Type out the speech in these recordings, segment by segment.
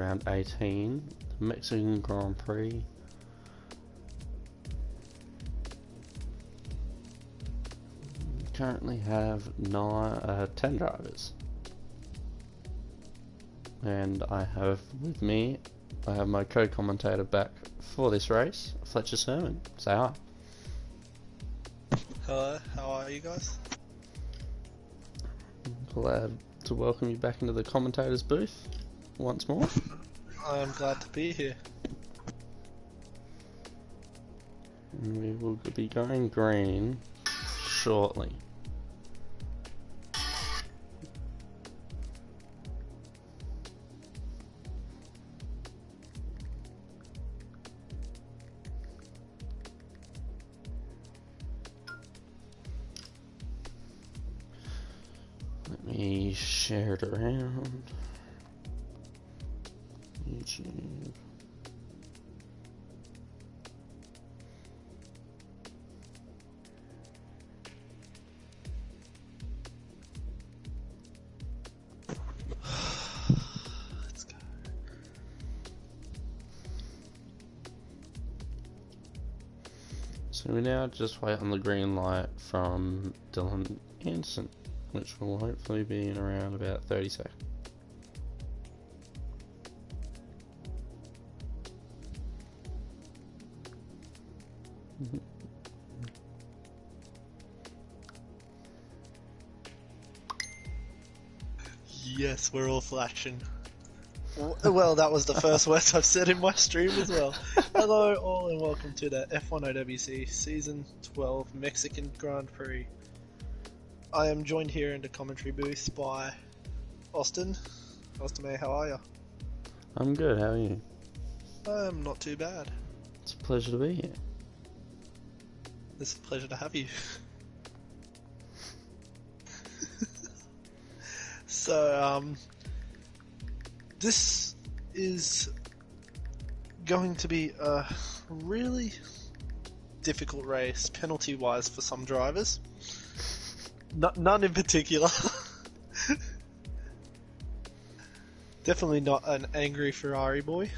Round 18, the Mexican Grand Prix. Currently have 10 drivers, and I have with me, I have my co-commentator back for this race, Fletcher Sermon. Say hi. Hello, how are you guys? Glad to welcome you back into the commentator's booth once more. I am glad to be here. And we will be going green shortly. Let me share it around YouTube. Let's go. So we now just wait on the green light from Dylan Anderson, which will hopefully be in around about 30 seconds. Yes, we're all flashing. Well, that was the first words I've said in my stream as well. Hello all and welcome to the F1OWC Season 12 Mexican Grand Prix. I am joined here in the commentary booth by Austin. Austin May, how are you? I'm good, how are you? I'm not too bad. It's a pleasure to be here. It's a pleasure to have you. So, this is going to be a really difficult race, penalty-wise, for some drivers. None in particular. Definitely not an angry Ferrari boy.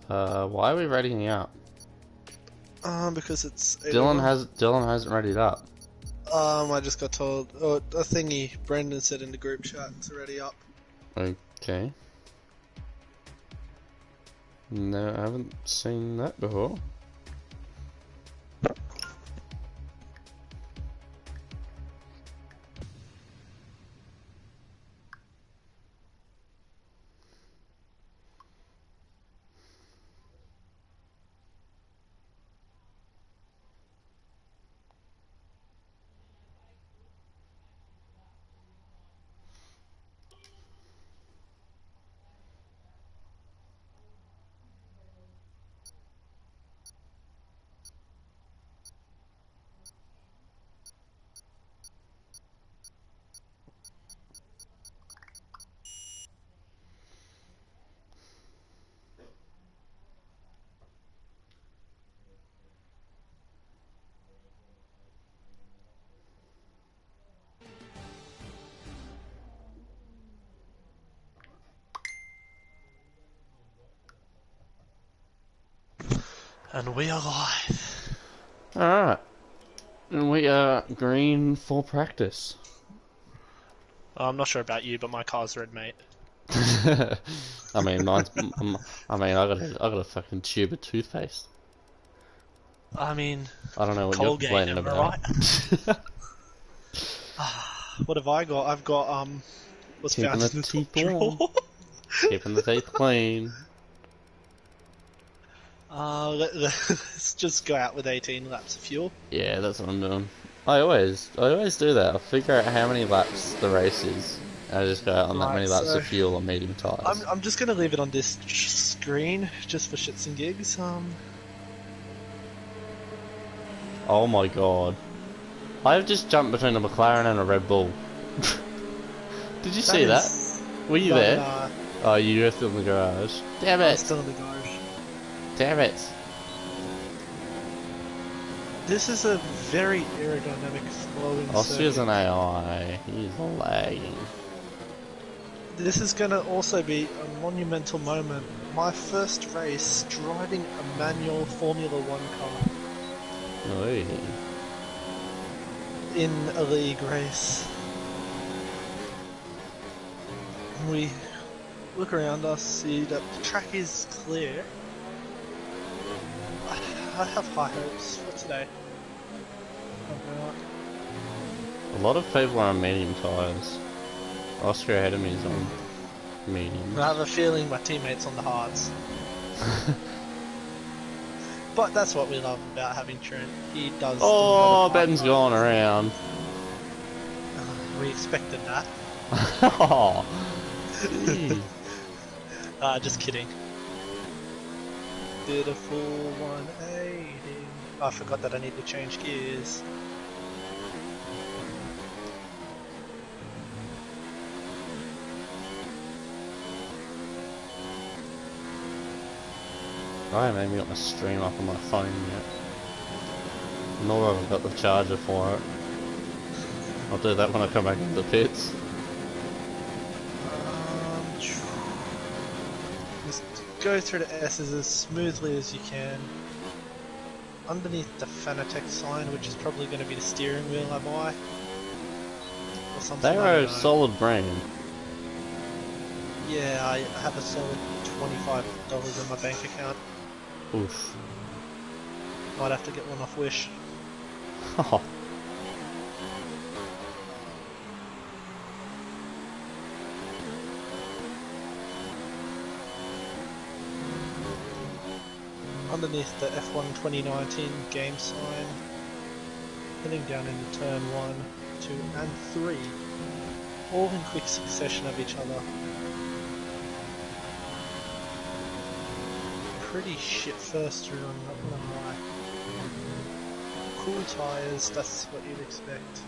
Why are we readying up? Because it's Dylan hasn't readied up. I just got told, a thingy Brendan said in the group chat to ready up. Okay. No, I haven't seen that before. And we are live. Alright. And we are green for practice. I'm not sure about you, but my car's red, mate. I mean, I got a fucking tube of toothpaste. I mean, I don't know what you're Colgate, complaining am I about. right? What have I got? I've got what's Keeping found the in the teeth top warm. drawer. Keeping the teeth clean. Let's just go out with 18 laps of fuel. Yeah, that's what I'm doing. I always do that. I figure out how many laps the race is. And I just go out on that many laps of fuel on medium tires. I'm just gonna leave it on this screen just for shits and gigs. Oh my god. I've just jumped between a McLaren and a Red Bull. Did you see that? Were you there? Nah. Oh, you were still in the garage. Damn I'm it! still in the garage. Damn it! This is a very aerodynamic flowing Austria's circuit. an AI. He's lagging. This is going to also be a monumental moment. My first race driving a manual Formula 1 car Oi. in a league race. We look around us, see that the track is clear. I have high hopes for today. A lot of people are on medium tyres. Austria ahead of me is on mediums. I have a feeling my teammate's on the hards. But that's what we love about having Trent. He does. Oh, Ben's gone around. We expected that. Oh, gee. Just kidding. Did a full 180. I forgot that I need to change gears. I haven't even got my stream up on my phone yet. Nor have I got the charger for it. I'll do that when I come back into the pits. Just go through the S's as smoothly as you can. Underneath the Fanatec sign, which is probably going to be the steering wheel I buy. Or something. They're a solid brand. Yeah, I have a solid $25 in my bank account. Oof. Might have to get one off Wish. Oh. Underneath the F1 2019 game sign, heading down into turn 1, 2 and 3, all in quick succession of each other. Pretty shit first run, not gonna lie. Cool tyres, that's what you'd expect.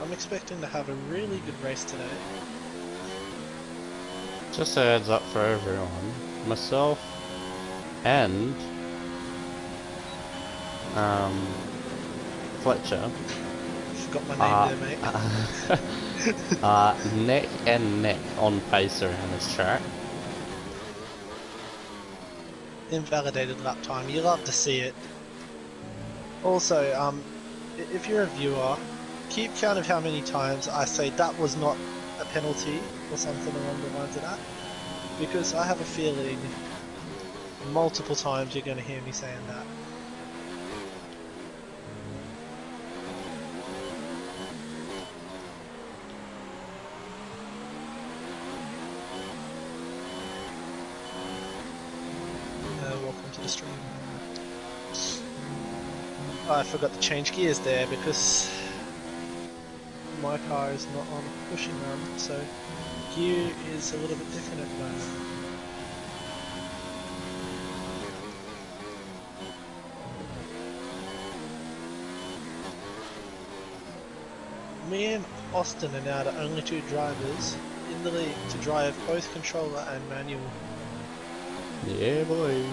I'm expecting to have a really good race today. Just a heads up for everyone. Myself and Fletcher Forgot my name there, mate. neck and neck on pace around this track. Invalidated lap time, you love to see it. Also, if you're a viewer, keep count of how many times I say that was not a penalty or something along the lines of that, because I have a feeling multiple times you're going to hear me saying that. Welcome to the stream. I forgot to change gears there because my car is not on pushing run, so gear is a little bit different at the moment. Me and Austin are now the only two drivers in the league to drive both controller and manual. Yeah, boy.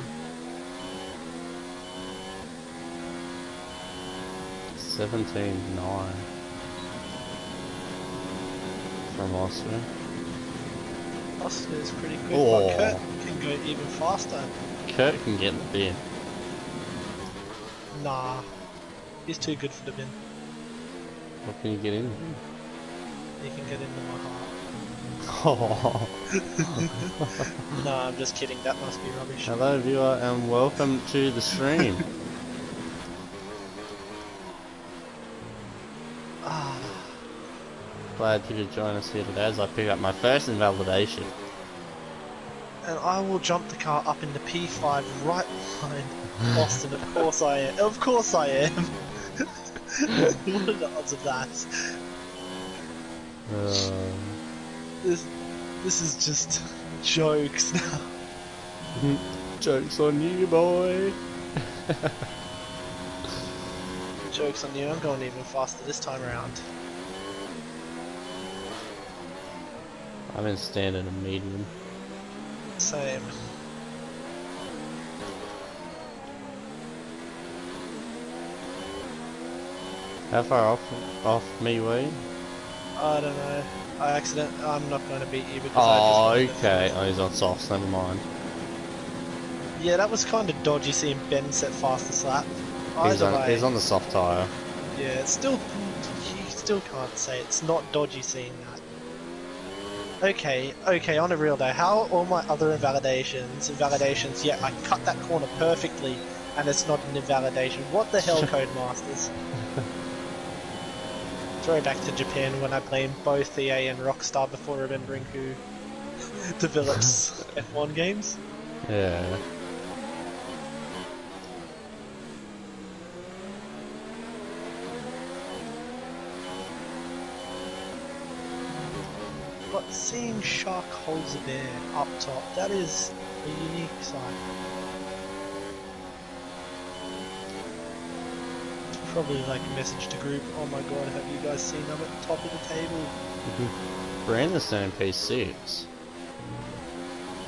17.9 from Austria. Austin is pretty quick, Oh. but Kurt can go even faster. Kurt can get in the bin. Nah, he's too good for the bin. What can you get in? He can get into my heart. Oh. Nah, I'm just kidding, that must be rubbish. Hello viewer and welcome to the stream. Glad you could join us here today as I pick up my first invalidation. And I will jump the car up into P5 right behind Austin, of course I am. Of course I am! What are the odds of that? This is just jokes now. Joke's on you, boy. Joke's on you, I'm going even faster this time around. I'm in standard and medium. Same. How far off me were you? I don't know. I'm not going to beat you because Oh, I just okay. Oh, he's on softs, never mind. Yeah, that was kind of dodgy seeing Ben set fastest lap. He's Either on way, the soft tyre. yeah, it's still you still can't say it's not dodgy seeing that. Okay, on a real day, how are all my other invalidations, yeah, I cut that corner perfectly, and it's not an invalidation. What the hell, Codemasters? Throw back to Japan when I blamed both EA and Rockstar before remembering who develops F1 games. Yeah. But seeing Shark holds a bear up top, that is a unique sight. Probably like a message to group, oh my god, have you guys seen I'm at the top of the table? Brandon's in P6.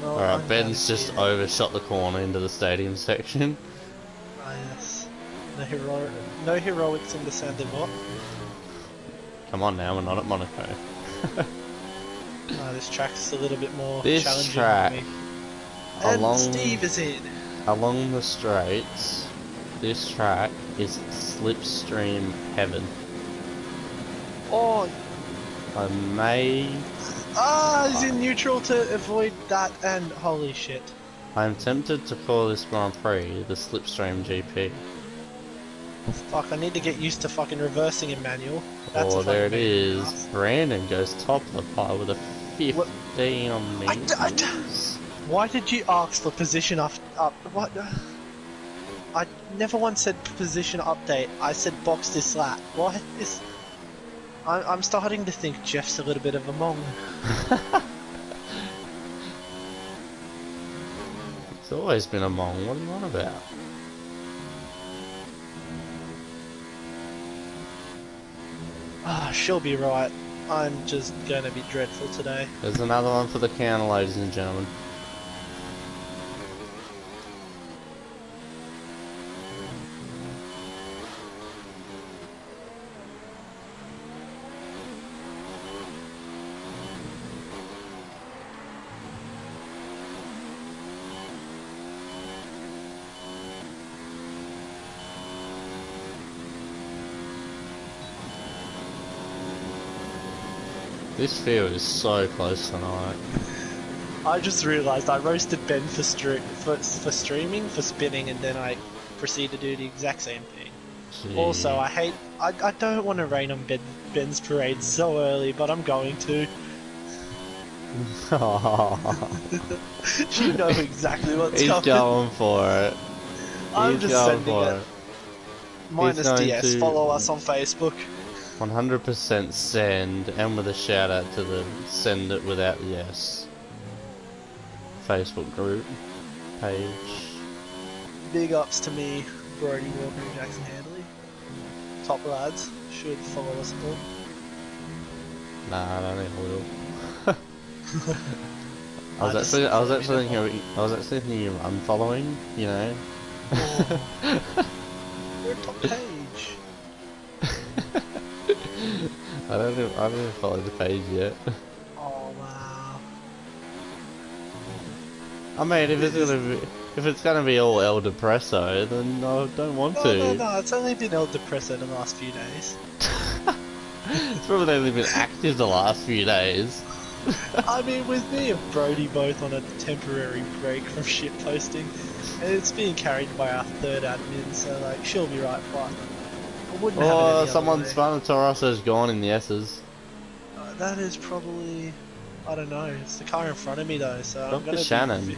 Well, Alright, I'm Ben's just overshot the corner into the stadium section. Ah yes. No heroics in the Sandemot. Come on now, we're not at Monaco. This track's a little bit more This challenging track, for me. And along, Steve is in! along the straights, this track is slipstream heaven. Oh! I may... He's in neutral to avoid that, and holy shit. I'm tempted to call this Grand Prix the Slipstream GP. Fuck, I need to get used to fucking reversing in manual. That's Oh, a there it fucking is. Brandon goes top of the pile with a 15 on me. Why did you ask for position up? What? I never once said position update. I said box this lap. What is? I'm starting to think Jeff's a little bit of a mong. It's always been a mong. What are you on about? She'll be right. I'm just gonna be dreadful today. There's another one for the counter, ladies and gentlemen. This field is so close tonight. I just realised I roasted Ben for streaming, for spinning, and then I proceed to do the exact same thing. Gee. Also, I don't want to rain on Ben's parade so early, but I'm going to. You know exactly what's coming. He's going for it. I'm just sending it. Minus going DS, to- follow us on Facebook. 100% send, and with a shout out to the send it without the S Facebook group page. Big ups to me, Brody Walker and Jackson Handley. Top lads, should follow us all. Nah, I don't think I will. I was actually thinking of unfollowing, you know. You're top page. I don't even follow the page yet. Oh wow. I mean, if it's gonna be all El Depresso, then I don't want to. No, it's only been El Depresso the last few days. It's probably only been active the last few days. I mean, with me and Brody both on a temporary break from shit posting, and it's being carried by our third admin, so like, she'll be right, but I wouldn't have it any other someone's way. Spanotaros has gone in the S's. That is probably, I don't know, it's the car in front of me though, so I'm gonna Shannon.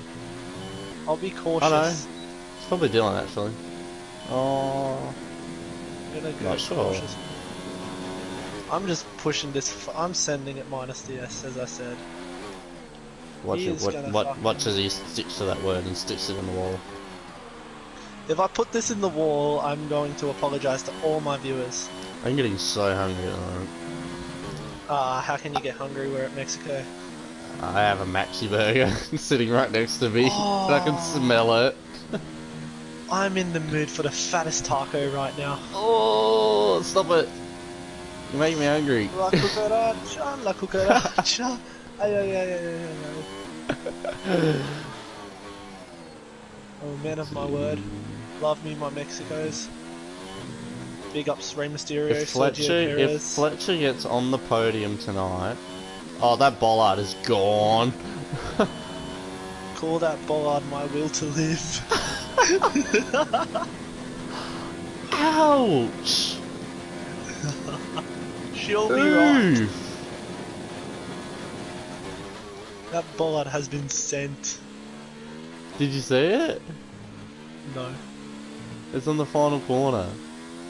I'll be cautious. I know. It's probably Dylan actually. Oh, I'm gonna go not sure. cautious. I'm just pushing this. I'm sending it minus DS, as I said. Watch as he sticks to that word and sticks it in the wall. If I put this in the wall, I'm going to apologise to all my viewers. I'm getting so hungry at the moment. How can you get hungry? We're at Mexico. I have a Maxi burger sitting right next to me. And I can smell it. I'm in the mood for the fattest taco right now. Oh, stop it! You make me hungry. La cucaracha, la cucaracha. Ay, ay, ay, ay, ay, ay. I'm a man of my word. Love me my Mexicos. Big ups Rey Mysterio, Sergio Perez. If Fletcher gets on the podium tonight, oh, that bollard is gone. Call that bollard my will to live. Ouch! She'll be right. That bollard has been sent. Did you see it? No. It's on the final corner.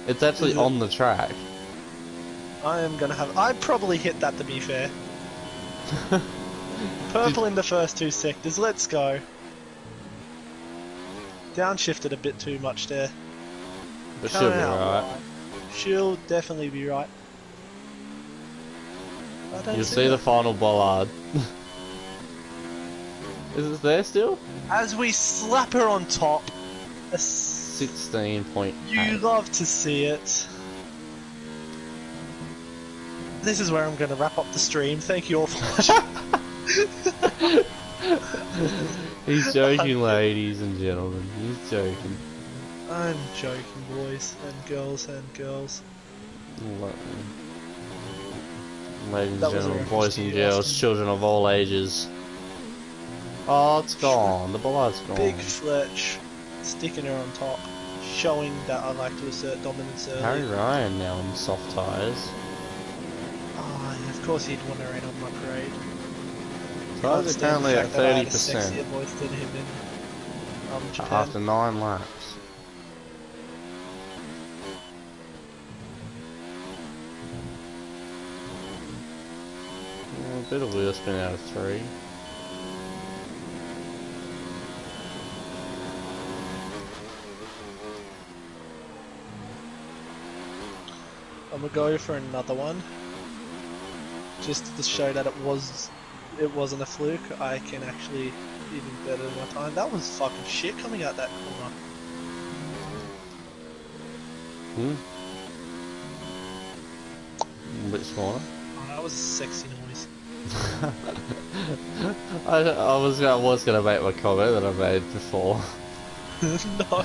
It's actually on the track. I'd probably hit that, to be fair. Purple in the first two sectors, let's go. Downshifted a bit too much there. But she'll be right. She'll definitely be right. You'll see the final bollard. Is it there still? As we slap her on top. 16.8. You love to see it. This is where I'm going to wrap up the stream. Thank you all for watching. He's joking, ladies and gentlemen. He's joking. I'm joking, boys and girls and girls. Ladies and gentlemen, boys and girls, children of all ages. Oh, it's gone. The bollard's gone. Big Fletch sticking her on top, showing that I like to assert dominance early. Harry Ryan now on soft tyres. Oh, yeah, of course he'd want to rain on my parade. Tyres are currently at 30%. Sexier voice than him in Japan. After 9 laps. Yeah, a bit of wheel spin out of 3. I'm gonna go for another one, just to show that it wasn't a fluke. I can actually even better than my time. That was fucking shit coming out that corner. A bit smaller. Oh, that was a sexy noise. I was gonna make my comment that I made before. No.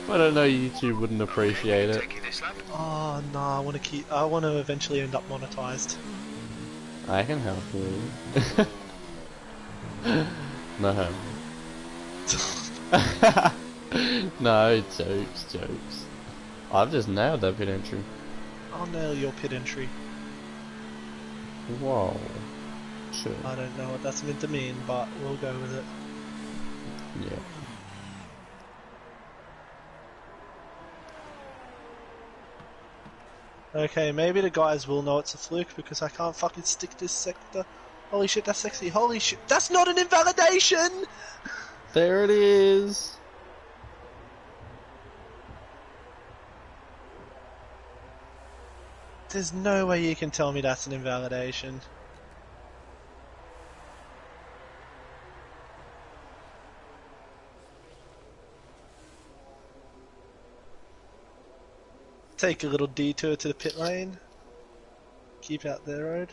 But I know YouTube wouldn't appreciate it. Oh no, I want to eventually end up monetized. I can help you. No. No, jokes. I've just nailed that pit entry. I'll nail your pit entry. Whoa. Sure. I don't know what that's meant to mean, but we'll go with it. Yeah. Okay, maybe the guys will know it's a fluke because I can't fucking stick this sector. Holy shit, that's sexy. Holy shit, that's not an invalidation! There it is. There's no way you can tell me that's an invalidation. Take a little detour to the pit lane. Keep out their road.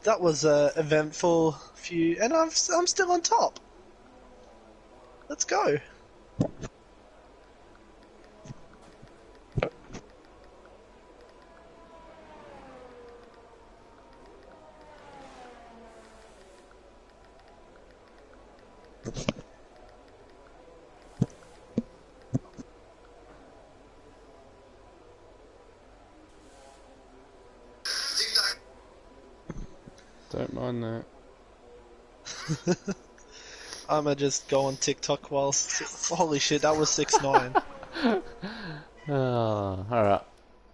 That was a eventful few, and I'm still on top. Let's go. Don't mind that. I'ma just go on TikTok whilst. Holy shit, that was 6'9". Alright.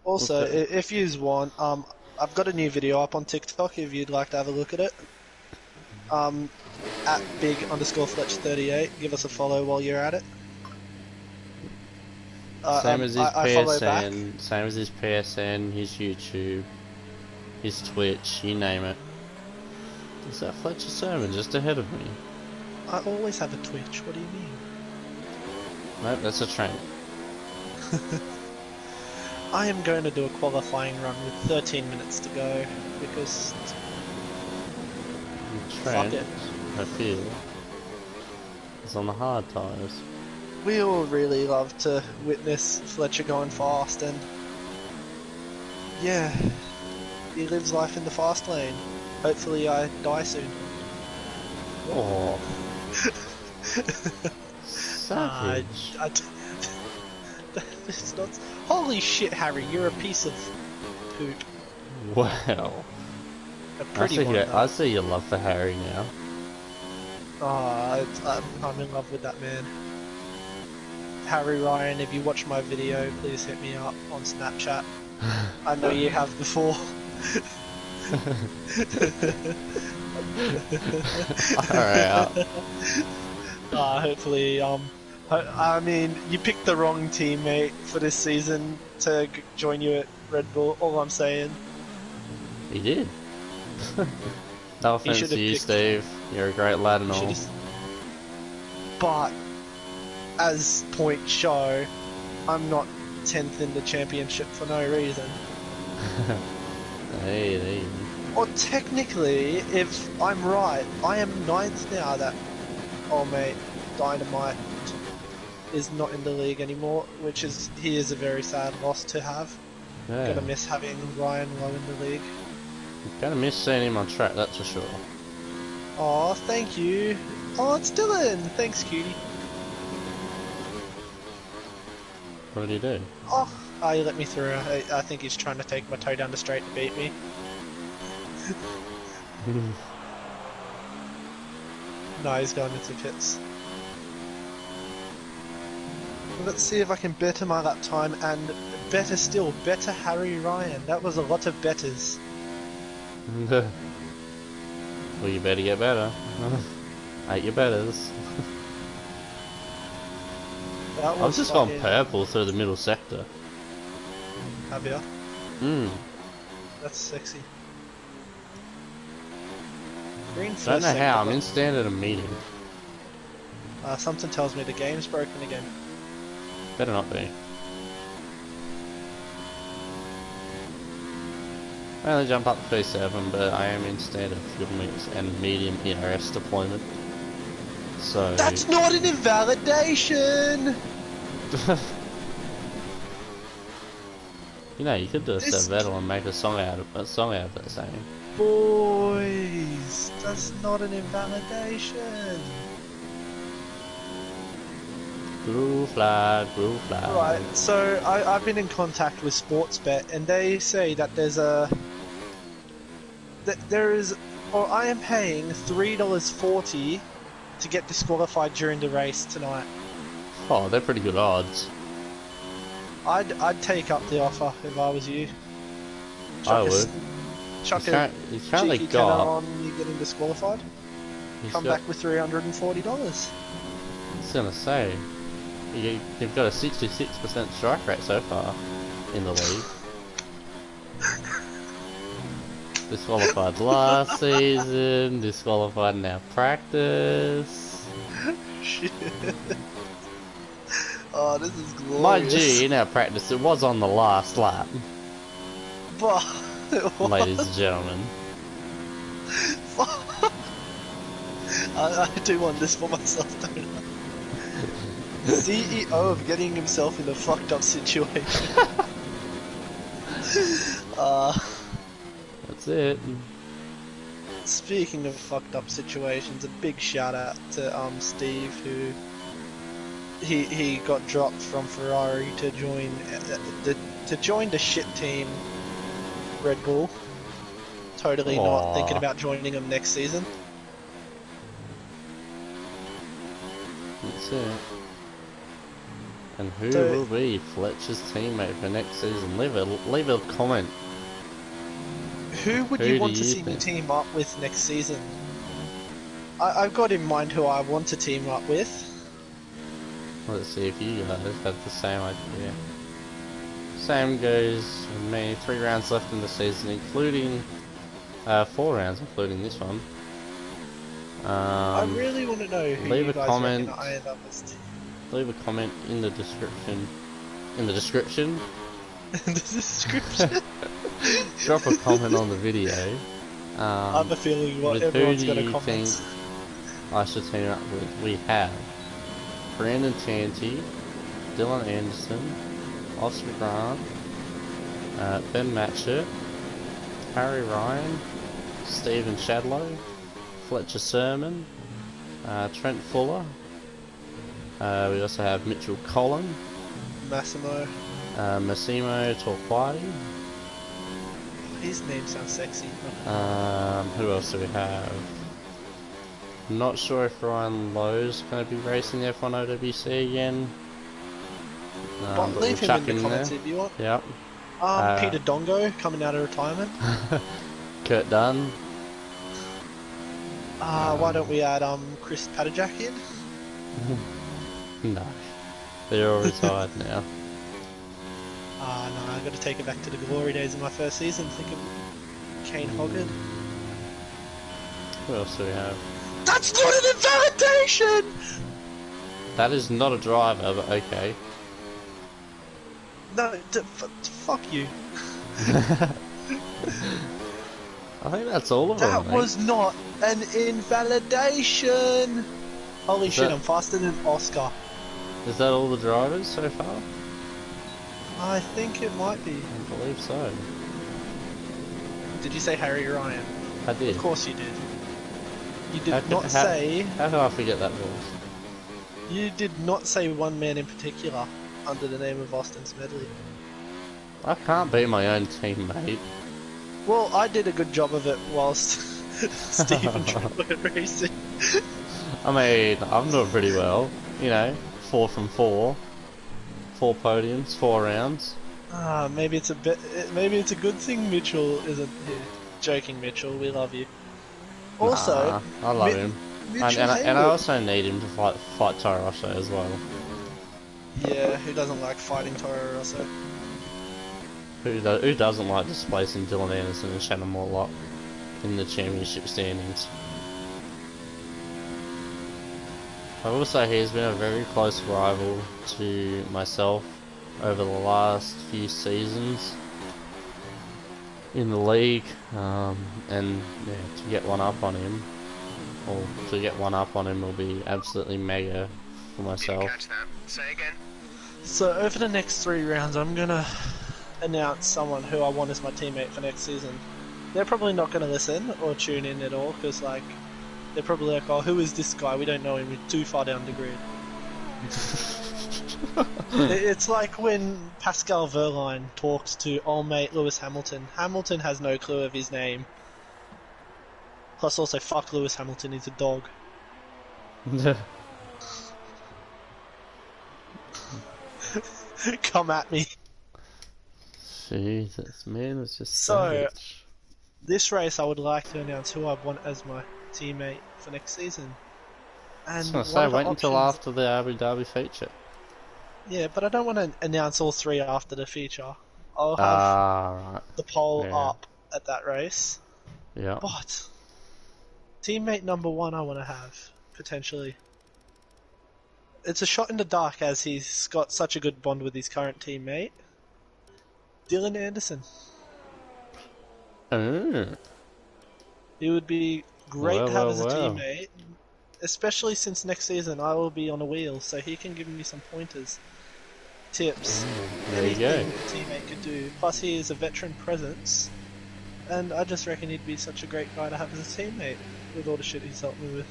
Also, if yous want, I've got a new video up on TikTok if you'd like to have a look at it. At big_Fletch38. Give us a follow while you're at it. Same as his I follow back. PSN, same as his PSN, his YouTube. his Twitch, you name it. Is that Fletcher Sermon just ahead of me? I always have a Twitch, what do you mean? Nope, that's a train. I am going to do a qualifying run with 13 minutes to go, because... Trent, fuck it. I feel, is on the hard tyres. We all really love to witness Fletcher going fast, and... yeah, he lives life in the fast lane. Hopefully I die soon. Oh. Savage. It's not... Holy shit, Harry, you're a piece of poop. Wow. A pretty one, though. I see your love for Harry now. Oh, I'm in love with that man. Harry Ryan, if you watch my video, please hit me up on Snapchat. I know you have before. Alright. Hopefully, I mean, you picked the wrong teammate for this season to join you at Red Bull, all I'm saying. He did. No offense to you, Steve. You're a great lad and all. But, as points show, I'm not 10th in the championship for no reason. Hey. Or technically, if I'm right, I am 9th now that old mate Dynamite is not in the league anymore, which is a very sad loss to have. Yeah. Gonna miss having Ryan low in the league. Gonna miss seeing him on track, that's for sure. Oh, thank you. Oh, it's Dylan. Thanks, cutie. What did he do? Oh, you let me through. I think he's trying to take my toe down the straight to beat me. No, he's going into pits. Let's see if I can better my lap time, and better still, better Harry Ryan. That was a lot of betters. Well, you better get better. Ain't your betters. I've just gone purple through the middle sector. Have you? That's sexy. Green first. Don't know how, I'm in standard and medium. Something tells me the game's broken again. Better not be. I only jump up to P7, but I am in standard fuel mix and medium ERS deployment. So... That's not an invalidation! You know, you could do a Vettel and make a song out of that saying. Boys, that's not an invalidation. Blue flag, blue flag. Right, so I've been in contact with Sportsbet, and they say that I am paying $3.40 to get disqualified during the race tonight. Oh, they're pretty good odds. I'd take up the offer if I was you. I would. Chuck a he's currently cheeky got tenner on you getting disqualified. Come back with $340. I was gonna say, you've got a 66% strike rate so far in the league. Disqualified last season, disqualified in our practice. Shit. Oh, this is glorious. Mind you, in our practice, it was on the last lap. But, ladies and gentlemen. I do want this for myself, don't I? CEO of getting himself in a fucked up situation. That's it. Speaking of fucked up situations, a big shout out to Steve, who he got dropped from Ferrari to join the shit team Red Bull. Totally not thinking about joining them next season. That's it. And who will be Fletcher's teammate for next season? Leave a comment. Who would you want to see me team up with next season? I've got in mind who I want to team up with. Let's see if you guys have the same idea. Same goes with me. 3 rounds left in the season, including 4 rounds, including this one. I really want to know who Leave you a guys comment. reckon I end up as. Leave a comment in the description. In the description. In the description. Drop a comment on the video. I have a feeling with everyone's who got do a you comment. think I should team up with? We have Brandon Tanti, Dylan Anderson, Oscar Grant, Ben Matchett, Harry Ryan, Stephen Shadlow, Fletcher Sermon, Trent Fuller. We also have Mitchell Collin, Massimo. Massimo Torquati. His name sounds sexy. Who else do we have? I'm not sure if Ryan Lowe's going to be racing the F1OWC again. But leave we'll him in the comments if you want. Yep. Peter Dongo coming out of retirement. Kurt Dunn. Why don't we add Chris Patajak in? No, they're all retired now. No, I got to take it back to the glory days of my first season. Think of Kane Hoggard. Who else do we have? That's not an invalidation! That is not a driver, but okay. No, fuck you. I think that's all of them. That was not an invalidation! Holy shit, I'm faster than Oscar. Is that all the drivers so far? I think it might be. I believe so. Did you say Harry Ryan? I did. Of course you did. You did not say... How do I forget that voice? You did not say one man in particular under the name of Austin Smedley. I can't beat my own teammate. Well, I did a good job of it whilst Steve and Trent were racing. I mean, I'm doing pretty well. You know, 4 from 4. 4 podiums, 4 rounds. Maybe it's a bit. Maybe it's a good thing Mitchell isn't here. Joking, Mitchell. We love you. Also, I love him, and I also need him to fight Toro Rosso as well. Yeah, who doesn't like fighting Toro Rosso? Who doesn't like displacing Dylan Anderson and Shannon Morlock in the championship standings? I will say he's been a very close rival to myself over the last few seasons in the league, and yeah, to get one up on him, will be absolutely mega for myself. Didn't catch that. Say again. So over the next 3 rounds, I'm gonna announce someone who I want as my teammate for next season. They're probably not gonna listen or tune in at all, because like they're probably like, oh, who is this guy? We don't know him. We're too far down the grid. It's like when Pascal Wehrlein talks to old mate Lewis Hamilton. Hamilton has no clue of his name. Plus also, fuck Lewis Hamilton, he's a dog. Come at me. Jesus, man, it's just so. This race, I would like to announce who I want as my teammate for next season. And I was gonna say, wait until after the Abu Dhabi feature. Yeah, but I don't want to announce all 3 after the feature. I'll have the poll up at that race. Yeah. But teammate number 1 I want to have, potentially. It's a shot in the dark as he's got such a good bond with his current teammate. Dylan Anderson. He would be great to have as a teammate, especially since next season I will be on a wheel, so he can give me some pointers, tips, anything a teammate could do. Plus he is a veteran presence, and I just reckon he'd be such a great guy to have as a teammate with all the shit he's helped me with.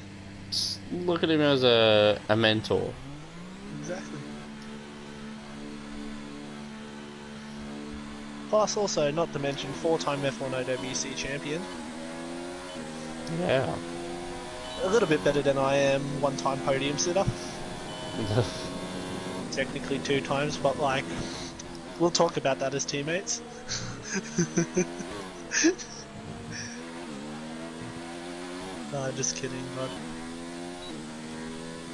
Just look at him as a mentor. Exactly. Plus also, not to mention, 4-time F1OWC champion. Yeah. A little bit better than I am, 1-time podium sitter. Technically 2 times, but like, we'll talk about that as teammates. No, just kidding, but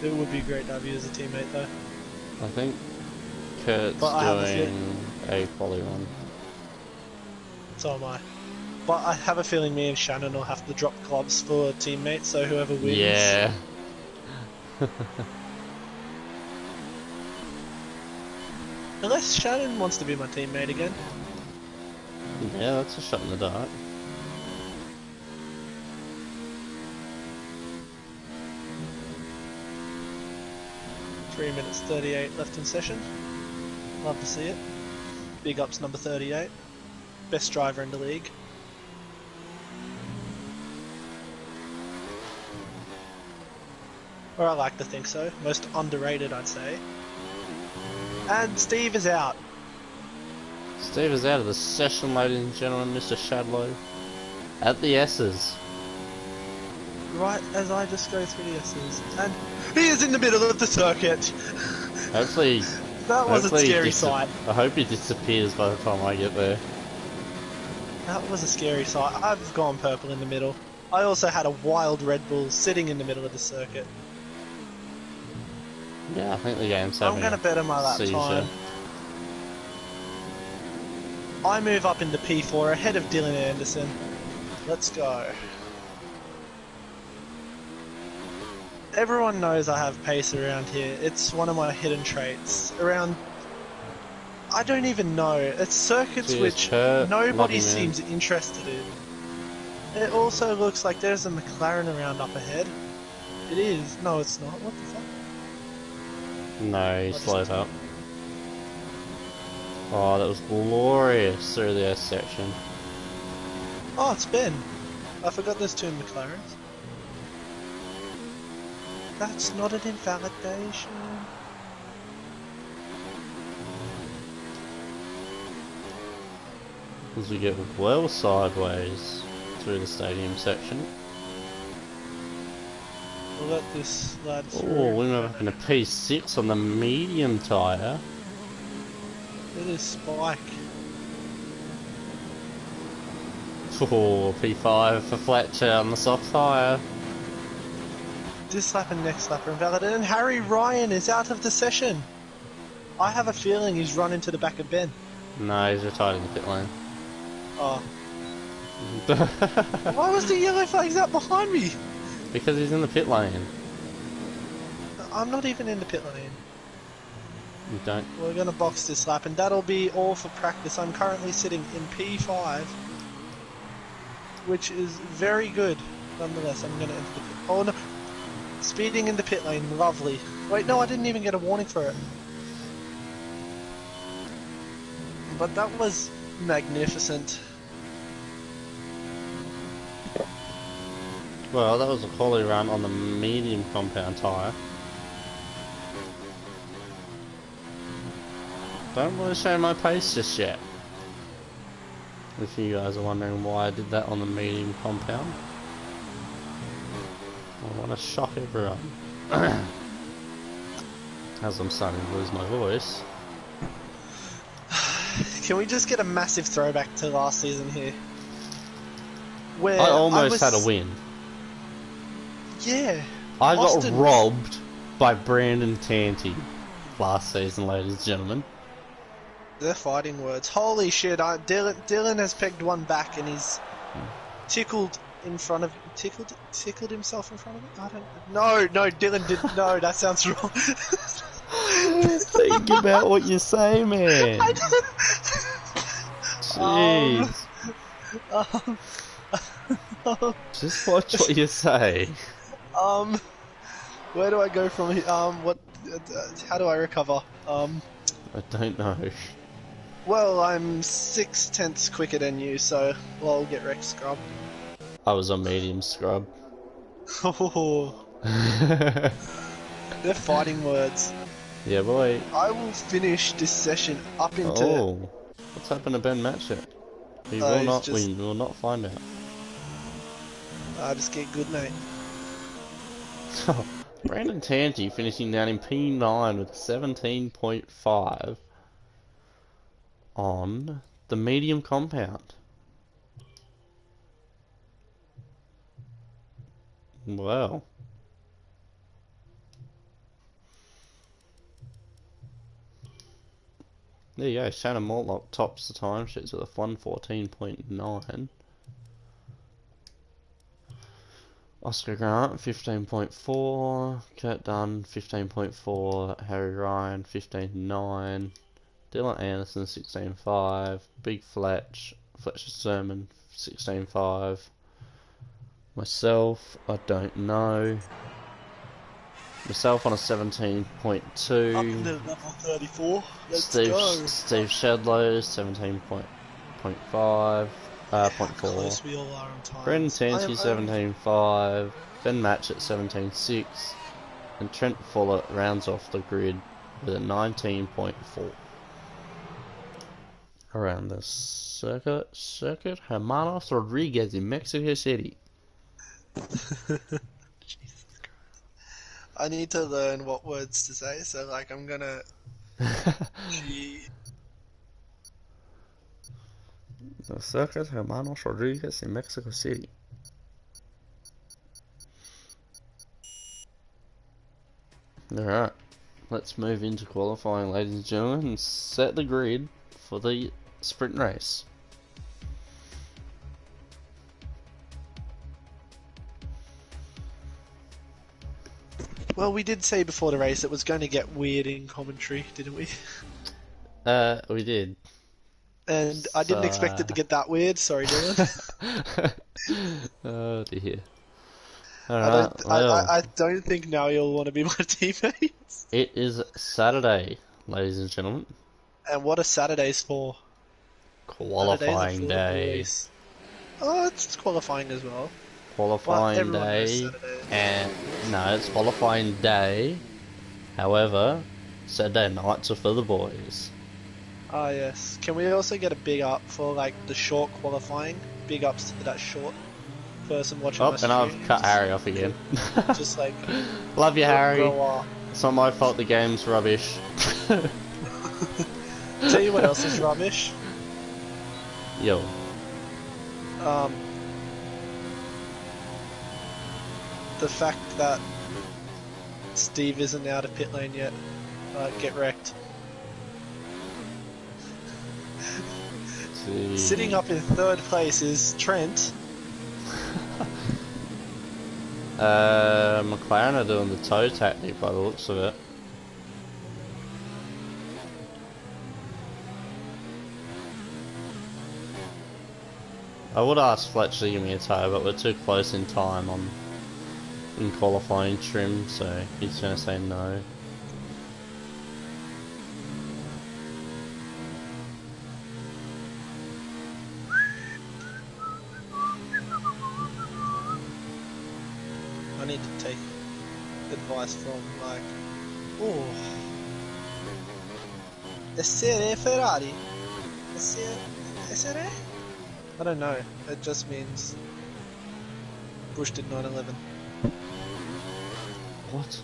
it would be great to have you as a teammate though. I think Kurt's doing a quality run. So am I. But I have a feeling me and Shannon will have to drop gloves for teammates, so whoever wins. Yeah. Unless Shannon wants to be my teammate again. Yeah, that's a shot in the dark. Three minutes 38 left in session. Love to see it. Big ups number 38. Best driver in the league. Or I like to think so. Most underrated, I'd say. And Steve is out. Steve is out of the session, ladies and gentlemen. Mr. Shadlow at the S's. Right as I just go through the S's. And he is in the middle of the circuit. Hopefully, That was a scary sight. I hope he disappears by the time I get there. That was a scary sight. I've gone purple in the middle. I also had a wild Red Bull sitting in the middle of the circuit. Yeah, I think the game's having I'm going to bet on my lap seizure. time. I move up into P4 ahead of Dylan Anderson. Let's go. Everyone knows I have pace around here. It's one of my hidden traits. I don't even know. It's circuits Cheers, which Kurt. Love nobody you, man. seems interested in. It also looks like there's a McLaren around up ahead. It is. No, it's not. What the fuck? No, he slowed up. Oh, that was glorious through the S section. Oh, it's Ben. I forgot there's two McLarens. That's not an invalidation. As we get well sideways through the stadium section. We'll let this lad through. Oh, we move up in a P6 on the medium tyre. It is Spike. Oh, P5 for Fletcher on the soft tyre. This lap and next lap are invalidated, and Harry Ryan is out of the session. I have a feeling he's run into the back of Ben. No, he's retired in the pit lane. Oh. Why was the yellow flags out behind me? Because he's in the pit lane. I'm not even in the pit lane. You don't. We're going to box this lap, and that'll be all for practice. I'm currently sitting in P5, which is very good. Nonetheless, I'm going to enter the pit. Oh no! Speeding in the pit lane, lovely. Wait, no, I didn't even get a warning for it. But that was magnificent. Well, that was a quality run on the medium compound tyre. Don't want to show my pace just yet. If you guys are wondering why I did that on the medium compound. I want to shock everyone. As I'm starting to lose my voice. Can we just get a massive throwback to last season here? Where I almost had a win. Yeah. I Austin got robbed by Brandon Tanti last season, ladies and gentlemen. They're fighting words. Holy shit! Dylan has pegged one back, and he's tickled in front of tickled himself in front of it. I don't. No, Dylan did. No, that sounds wrong. Think about what you say, man. Jeez. Just watch what you say. Where do I go from here? What? How do I recover? I don't know. Well, I'm 6/10 quicker than you, so I'll get wrecked, scrub. I was on medium scrub. Oh, they're fighting words. Yeah, boy. I will finish this session up into. Oh, what's happened to Ben Matchett? We will not find out. Just get good, mate. Brandon Tanti finishing down in P9 with 17.5 on the medium compound. Well. There you go. Shannon Mortlock tops the timesheets with a 114.9. Oscar Grant 15.4. Kurt Dunn 15.4. Harry Ryan 15.9. Dylan Anderson 16.5. Big Fletcher Sermon 16.5. Myself, I don't know. Myself on a 17.2. Up into level 34. Let's go. Steve Shedlow 17.5. How 0.4. close we all are on time. Brendan Tansky 17.5. Ben Matchett 17.6. And Trent Fuller rounds off the grid with a 19.4. Around the circuit Hermanos Rodriguez in Mexico City. Jesus Christ. I need to learn what words to say, so like I'm gonna The circuit Hermanos Rodriguez in Mexico City. Alright, let's move into qualifying, ladies and gentlemen, and set the grid for the sprint race. Well, we did say before the race it was going to get weird in commentary, didn't we? We did. And I didn't expect it to get that weird. Sorry, Dylan. Oh dear. I don't think now you'll want to be my teammates. It is Saturday, ladies and gentlemen. And what are Saturdays for? Qualifying day. Oh, it's qualifying as well. Qualifying day. And no, it's qualifying day. However, Saturday nights are for the boys. Ah, yes. Can we also get a big up for like the short qualifying? Big ups to that short person watching my stream. And I've cut Harry off again. Just like love you, Harry. grow up. It's not my fault the game's rubbish. Tell you what else is rubbish. Yo. The fact that Steve isn't out of pit lane yet. Get wrecked. Sitting up in third place is Trent. McLaren are doing the toe tactic by the looks of it. I would ask Fletcher to give me a toe, but we're too close in time in qualifying trim, so he's going to say no. I need to take advice from like, oh, essere Ferrari, essere? I don't know. It just means Bush did 9/11. What?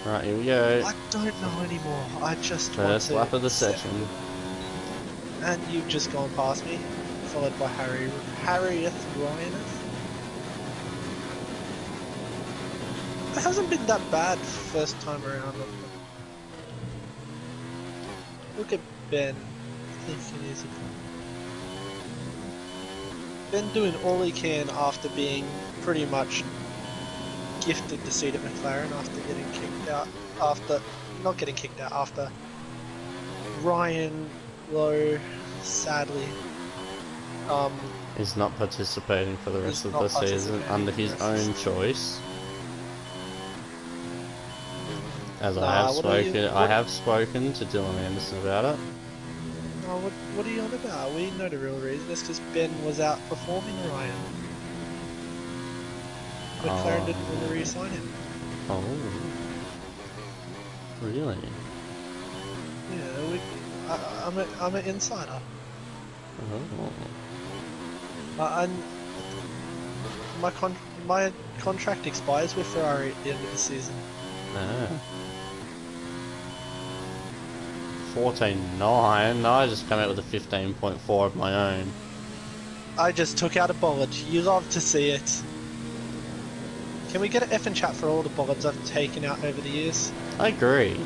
Right, here we go. I don't know anymore. I just First want lap to of the session. And you've just gone past me, followed by Harrieth Ryaneth. It hasn't been that bad first time around. Look at Ben. I think it is. Ben doing all he can after being pretty much gifted the seat at McLaren after getting kicked out. After Ryan Lowe, sadly, He's not participating for the rest of the season under his own choice. As I have spoken to Dylan Anderson about it. Oh, what are you on about? We know the real reason. It's because Ben was outperforming Ryan. McLaren didn't want to re-sign him. Oh. Really? Yeah, I'm an insider. Oh. And my contract expires with Ferrari at the end of the season. Ah. 14.9. I just come out with a 15.4 of my own. I just took out a bollard. You love to see it. Can we get an F in chat for all the bollards I've taken out over the years? I agree.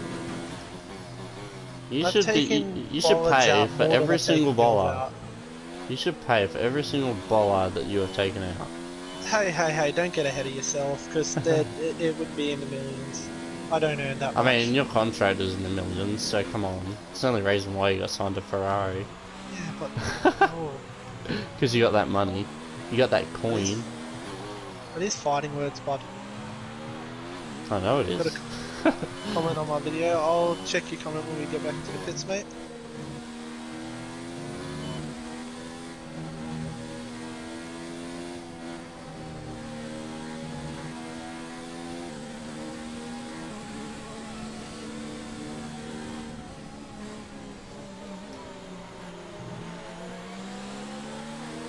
I've taken you should bollards pay out for more than every I've single taken girls bowler. out. You should pay for every single bowler that you have taken out. Hey, don't get ahead of yourself, because it would be in the millions. I don't earn that I mean, much. your contract is in the millions, so come on. It's the only reason why you got signed to Ferrari. Yeah, but... Oh. Because you got that money. You got that Are these, coin. are these fighting words, bud? I know it Got a is. comment on my video. I'll check your comment when we get back into the pits, mate.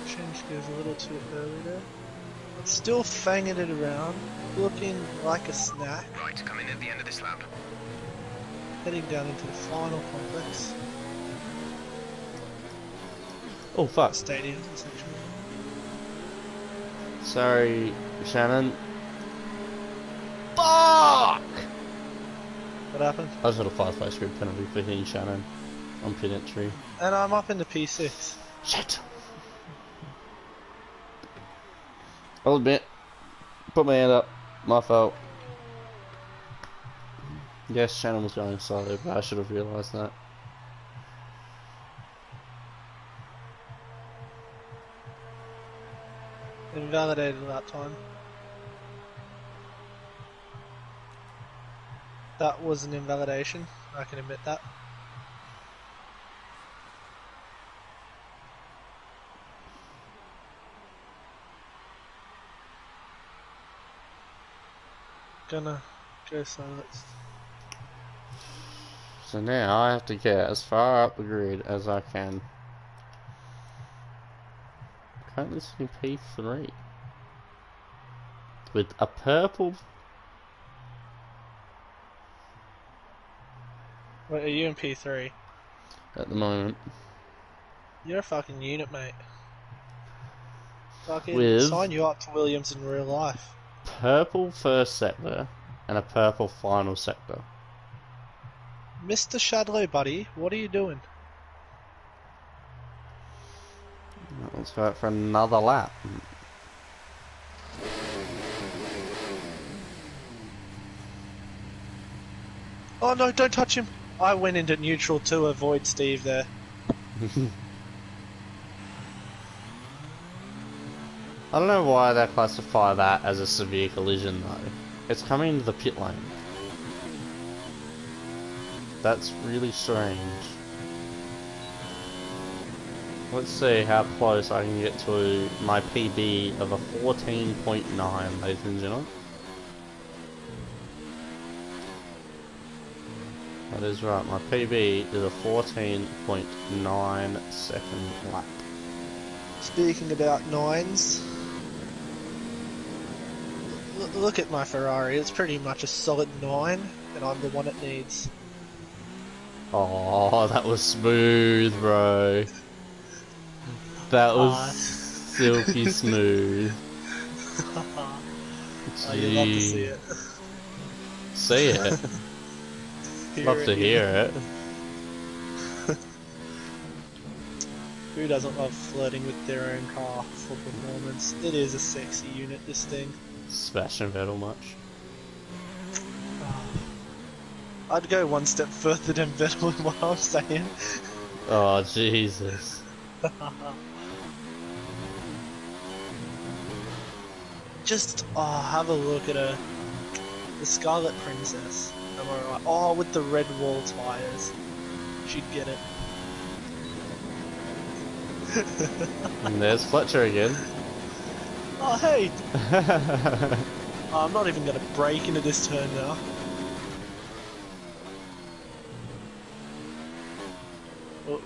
Change gears a little too early there. I'm still fanging it around, looking like a snack. Right, come in at the end of this lap. Heading down into the final complex. Oh, fuck. Stadium, essentially. Sorry, Shannon. Fuck! What happened? I just got a 5-place grid penalty for hitting Shannon on pit entry. And I'm up into P6. Shit! I'll admit. Put my hand up. My fault. Yes, Shannon was going solo, but I should have realised that. Invalidated lap time. That was an invalidation, I can admit that. Gonna go silence. So now I have to get as far up the grid as I can. Currently sitting P3 with a purple. Wait, are you in P3? At the moment. You're a fucking unit, mate. Fucking With sign you up to Williams in real life. purple first sector and a purple final sector. Mr. Shadlow, buddy, what are you doing? Let's go out for another lap. Oh no, don't touch him! I went into neutral to avoid Steve there. I don't know why they classify that as a severe collision though. It's coming into the pit lane. That's really strange. Let's see how close I can get to my PB of a 14.9, ladies and gentlemen. That is right, my PB is a 14.9 second lap. Speaking about nines, look at my Ferrari, it's pretty much a solid 9, and I'm the one it needs. Oh, that was smooth, bro. That was silky smooth. Oh, you love to see it. See it? Love to hear it. Who doesn't love flirting with their own car for performance? It is a sexy unit, this thing. Sebastian Vettel much? I'd go one step further than Vettel in what I'm saying. Oh, Jesus. Just, have a look at her. The Scarlet Princess. Am I right? Oh, with the red wall tyres. She'd get it. And there's Fletcher again. Oh, hey! I'm not even going to brake into this turn now.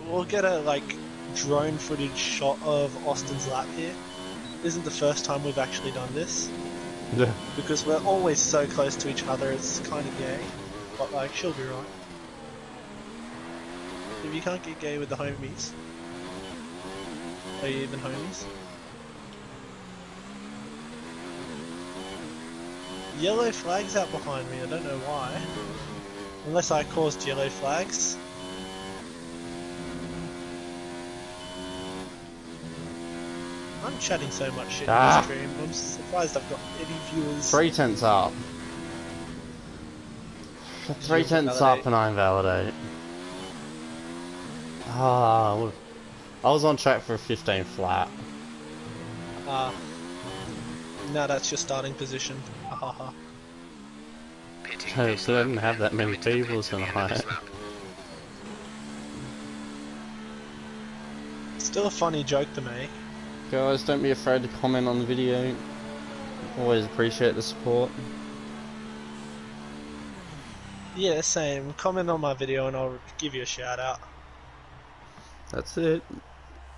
We'll get a, drone footage shot of Austin's lap here. This isn't the first time we've actually done this. Yeah. Because we're always so close to each other, it's kind of gay. But, she'll be right. If you can't get gay with the homies, are you even homies? Yellow flag's out behind me, I don't know why. Unless I caused yellow flags. I'm chatting so much shit in this stream. I'm surprised I've got any viewers. 3 tenths up. 3 tenths up and I invalidate. Ah, I was on track for a 15 flat. Now that's your starting position. Hahaha. I didn't have that many people tonight. Still a funny joke to make. Guys, don't be afraid to comment on the video. Always appreciate the support. Yeah, same. Comment on my video and I'll give you a shout out. That's it.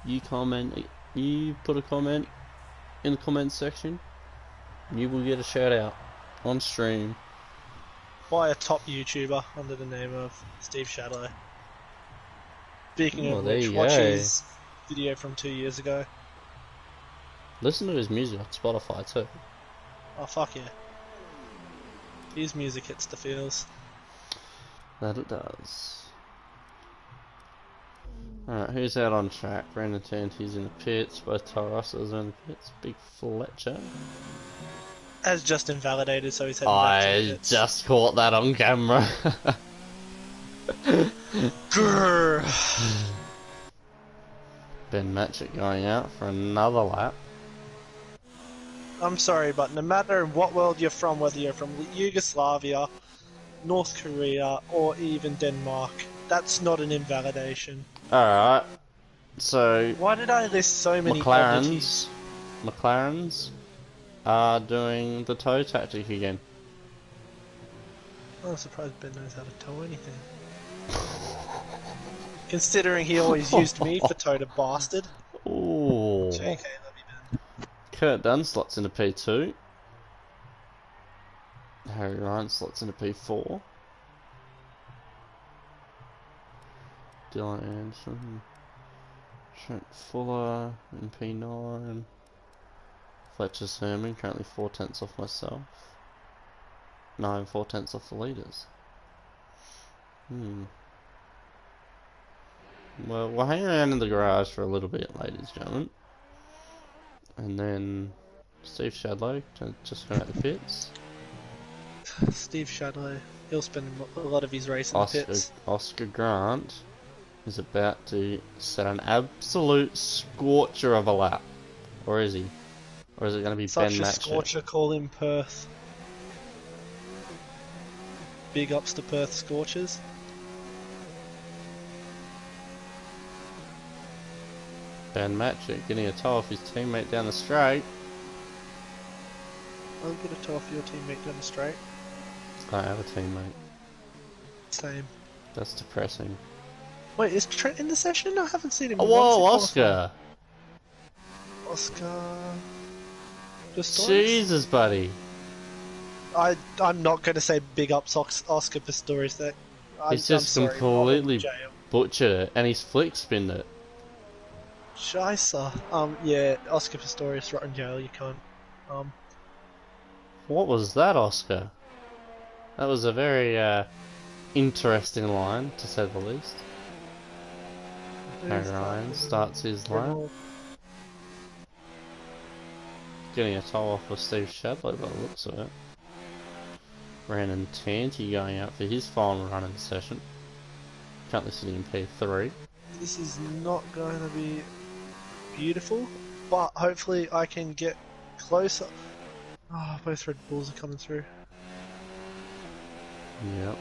You comment, you put a comment in the comments section, you will get a shout out on stream. By a top YouTuber under the name of Steve Shadow. Speaking of which, watch his video from 2 years ago. Listen to his music on Spotify too. Oh fuck yeah. His music hits the feels. That it does. Alright, who's out on track? Rd.18's in the pits, both Tarasas are in the pits. Big Fletcher. As just invalidated, so he's heading back to the pits. I just caught that on camera. Ben Matchett going out for another lap. I'm sorry, but no matter what world you're from, whether you're from Yugoslavia, North Korea, or even Denmark, that's not an invalidation. Alright, so why did I list so many oddities? McLarens are doing the tow tactic again. I'm surprised Ben knows how to tow anything. Considering he always used me for tow to bastard. Ooh. JK, love you, Ben. Kurt Dunn slots into P2. Harry Ryan slots into P4. Dylan Anderson. Trent Fuller in P9. Fletcher Sermon, currently 4 tenths off myself. No, I'm 4 tenths off the leaders. Well, we'll hang around in the garage for a little bit, ladies and gentlemen. And then Steve Shadlow just come out the pits. Steve Shadlow, he'll spend a lot of his race in the pits. Oscar Grant is about to set an absolute scorcher of a lap. Or is he? Or is it going to be Ben Matchett? Such a scorcher, call him Perth. Big ups to Perth Scorchers. Ben Matchett getting a tow off his teammate down the straight. I'll get a tow off your teammate down the straight. I have a teammate. Same. That's depressing. Wait, is Trent in the session? I haven't seen him. Oh, whoa, Oscar! Oscar... Jesus, buddy. I'm not going to say big ups Oscar Pistorius. He's just completely butchered it, and he's flick spinned it. Scheisse. Yeah, Oscar Pistorius, rot in jail, you can't. What was that, Oscar? That was a very, interesting line, to say the least. Harry Ryan starts his line. Getting a tow off of Steve Shadlow by the looks of it. Brandon Tanti going out for his final run in the session. Currently sitting in P3. This is not going to be beautiful, but hopefully I can get closer. Oh, both Red Bulls are coming through. Yep.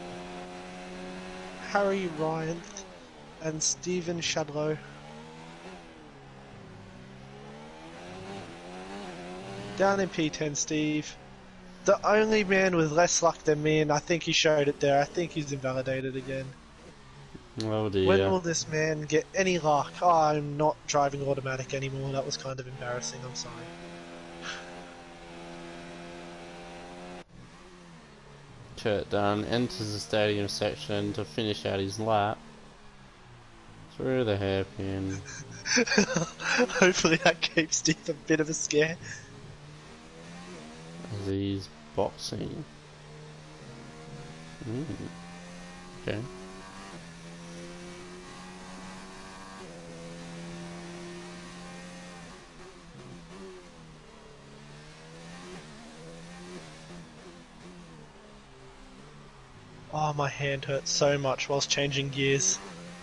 Harry Ryan and Stephen Shadlow. Down in P10, Steve. The only man with less luck than me, and I think he showed it there. I think he's invalidated again. Oh dear. When will this man get any luck? Oh, I'm not driving automatic anymore. That was kind of embarrassing. I'm sorry. Kurt Dunn enters the stadium section to finish out his lap. Through the hairpin. Hopefully that keeps Steve a bit of a scare. As he's boxing. Okay. Oh, my hand hurts so much whilst changing gears.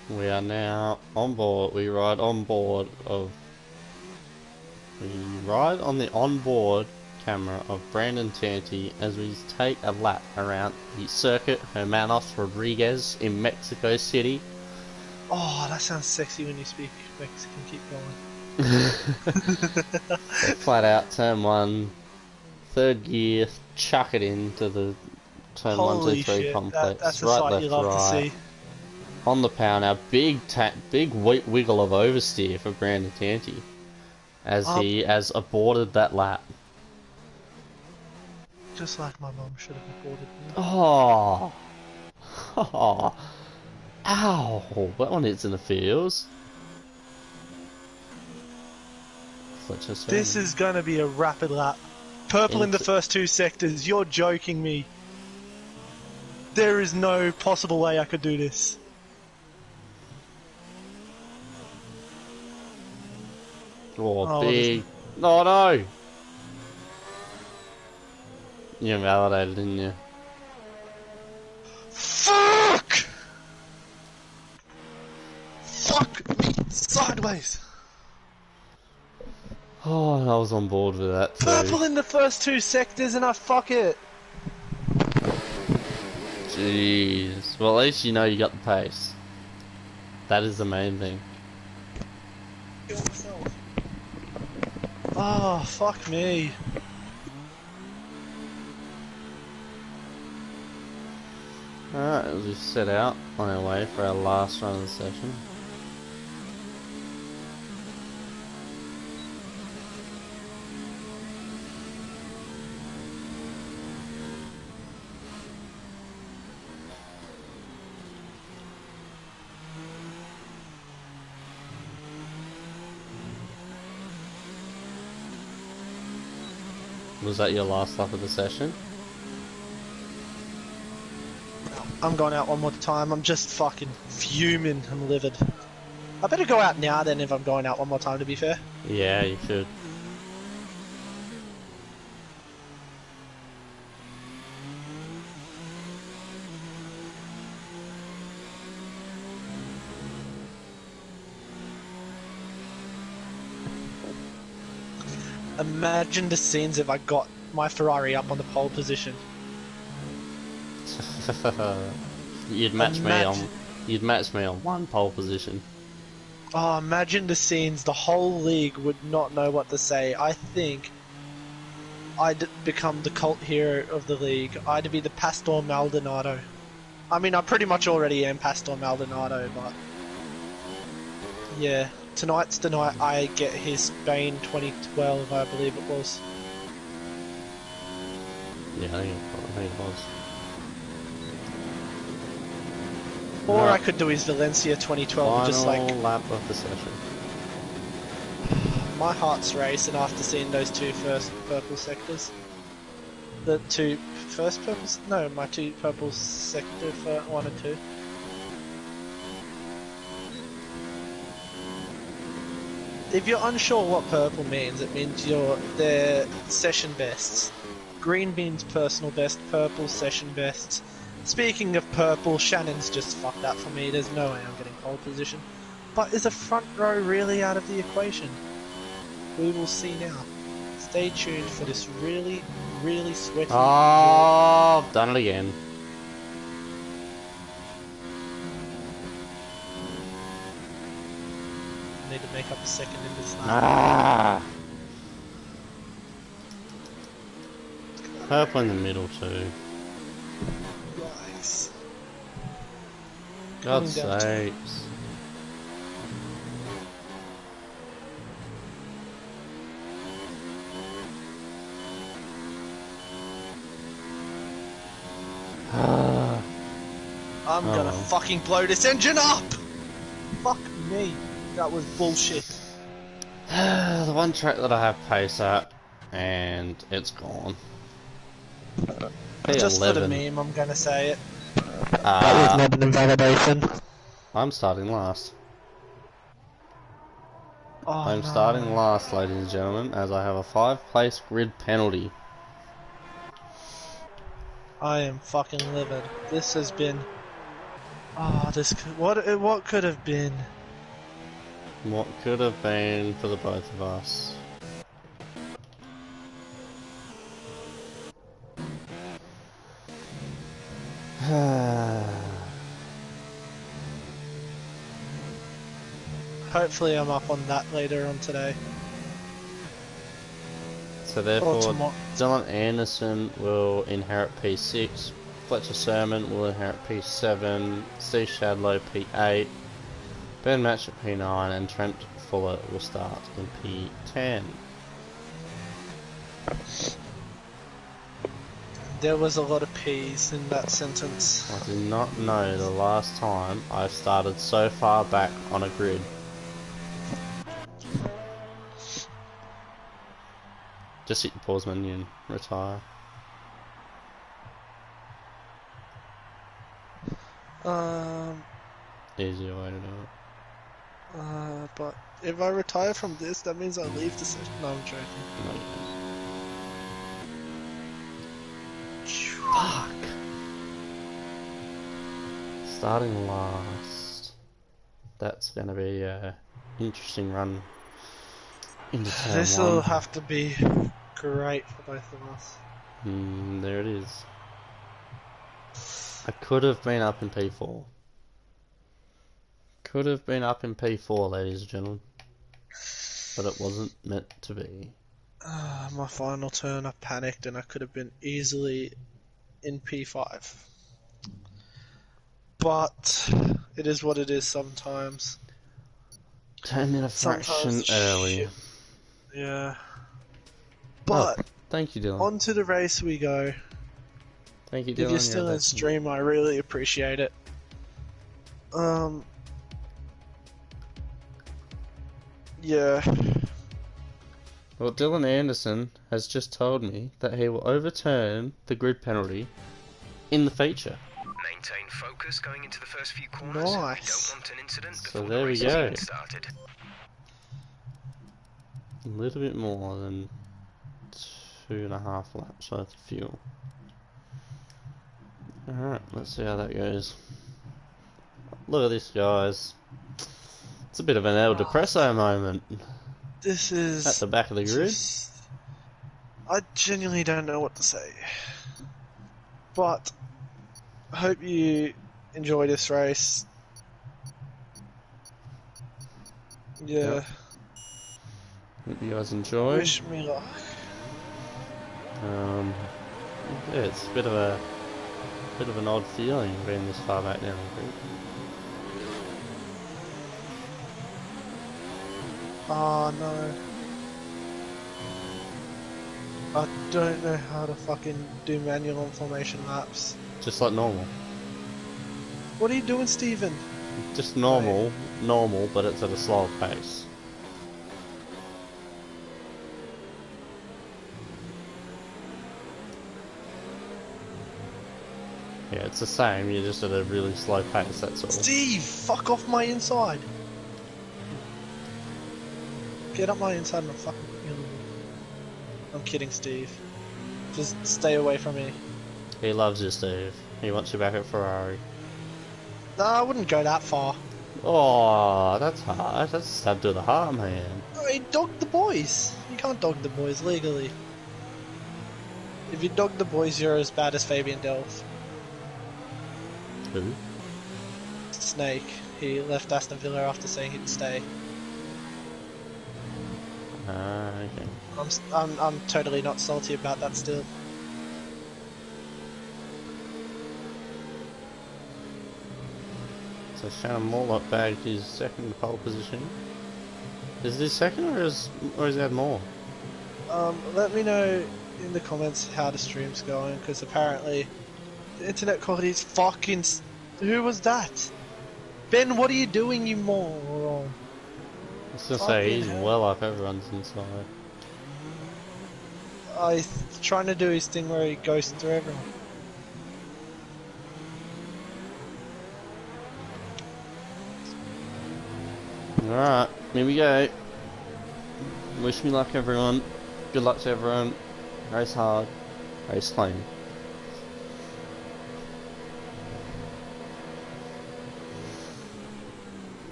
We are now on board. We ride on board of. We ride on the onboard camera of Brandon Tanti as we take a lap around the Circuit Hermanos Rodriguez in Mexico City. Oh, that sounds sexy when you speak Mexican. Keep going. So flat out, turn 1, third gear, chuck it into the turn 1, 2, Holy 3 shit, complex. that's a Right, sight you left, love to right. see. On the power now, big wiggle of oversteer for Brandon Tanti as he has aborted that lap. Just like my mum should have aborted me. Oh, oh, ow! That one hits in the feels. This is gonna be a rapid lap. Purple in the first 2 sectors, you're joking me. There is no possible way I could do this. Oh, big. Oh no! You invalidated, didn't you? Fuck! Fuck me sideways. Oh, I was on board with that too. Purple in the first 2 sectors and I fuck it. Jeez. Well, at least you know you got the pace. That is the main thing. Kill myself. Oh, fuck me. Alright, as we set out on our way for our last run of the session. Was that your last lap of the session? I'm going out one more time. I'm just fucking fuming. I'm livid. I better go out now then if I'm going out one more time, to be fair. Yeah, you should. Imagine the scenes if I got my Ferrari up on the pole position. You'd match me on one pole position. Oh, imagine the scenes. The whole league would not know what to say. I think I'd become the cult hero of the league. I'd be the Pastor Maldonado. I mean, I pretty much already am Pastor Maldonado, but yeah. Tonight's the night I get his Spain 2012, I believe it was. Yeah, I think it was. Or I could do his Valencia 2012, Final just like lap of the session. my heart's racing after seeing those 2 first purple sectors. The 2 first purples? No, my 2 purple sector for 1 and 2. If you're unsure what purple means, it means they're session bests. Green means personal best, purple session bests. Speaking of purple, Shannon's just fucked up for me. There's no way I'm getting pole position. But is a front row really out of the equation? We will see now. Stay tuned for this really, really sweaty... Oh, I've done it again. Need to make up a second in this lap. Ah! Purple in the middle too. Nice. God's Coming down to- sakes. I'm gonna fucking blow this engine up! Fuck me. That was bullshit. The one track that I have pace at, and it's gone. Just for the P11. meme, I'm gonna say it. That was not an invalidation. I'm starting last. Oh, I'm no. starting last, ladies and gentlemen, as I have a 5-place grid penalty. I am fucking livid. This has been. Oh, what could have been? What could have been for the both of us? Hopefully, I'm up on that later on today. So Or therefore, tomorrow. Dylan Anderson will inherit P6, Fletcher Sermon will inherit P7, Steve Shadlow P8, Ben Match at P9, and Trent Fuller will start in P10. There was a lot of P's in that sentence. I do not know the last time I've started so far back on a grid. Just hit the pause menu and retire. Easier way to do it. But if I retire from this, that means I leave the session. No, I'm joking. No, yes. Fuck. Starting last. That's going to be an interesting run into turn This one. will have to be great for both of us. There it is. I could have been up in P4. Could have been up in P4, ladies and gentlemen. But it wasn't meant to be. My final turn, I panicked and I could have been easily in P5. But it is what it is sometimes. 10-minute fraction early. Shit. Yeah. But thank you, Dylan. on to the race we go. Thank you, Dylan. If you're still in stream, I really appreciate it. Yeah. Well, Dylan Anderson has just told me that he will overturn the grid penalty in the feature. Maintain focus going into the first few corners. Nice. Don't want an incident So before there the we race go. even started. A little bit more than 2.5 laps worth of fuel. Alright, let's see how that goes. Look at this, guys. It's a bit of an El Depresso moment. This is... At the back of the grid. I genuinely don't know what to say. But I hope you enjoy this race. Yeah. Yep. Hope you guys enjoy. Wish me luck. Yeah, it's a bit of an odd feeling being this far back down the grid. Oh no. I don't know how to fucking do manual information laps. Just like normal. What are you doing, Steven? Just normal, but it's at a slower pace. Yeah, it's the same, you're just at a really slow pace, that's all. Steve, fuck off my inside. Get up my inside and I'll fucking kill you. I'm kidding, Steve. Just stay away from me. He loves you, Steve. He wants you back at Ferrari. No, I wouldn't go that far. Oh, that's hard. That's a stab to the heart, man. He dogged the boys. You can't dog the boys legally. If you dog the boys, you're as bad as Fabian Delph. Who? Snake. He left Aston Villa after saying he'd stay. Okay. I'm totally not salty about that still. So Shannon Morlock bagged his second pole position. Is this second or is he had more? Let me know in the comments how the stream's going, because apparently the internet quality is fucking... Who was that? Ben, what are you doing, you moron? I was gonna say, he's well up everyone's inside. He's trying to do his thing where he goes through everyone. Alright, here we go. Wish me luck, everyone. Good luck to everyone. Race hard, race clean.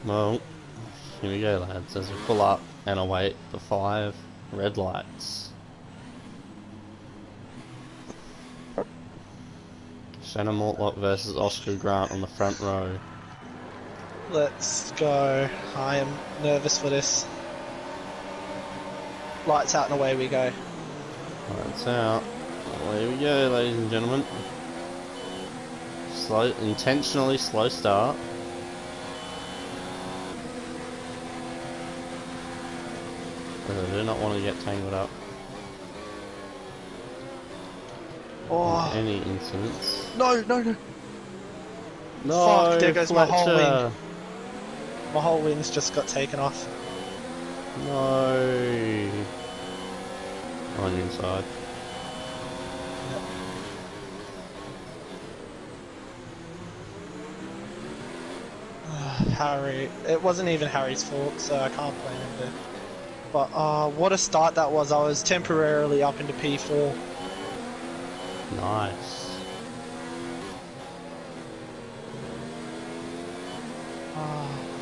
Well, here we go, lads, as we pull up and await the 5 red lights. Shannon Mortlock versus Oscar Grant on the front row. Let's go. I am nervous for this. Lights out and away we go. Lights out. Away we go, ladies and gentlemen. Slow, intentionally slow start. Because I do not want to get tangled up Oh, in any incidents. no, no, no. No, Fuck, there goes my whole Fletcher. wing. My whole wings just got taken off. No. On the inside. Harry. It wasn't even Harry's fault, so I can't blame him there. But what a start that was. I was temporarily up into P4. Nice.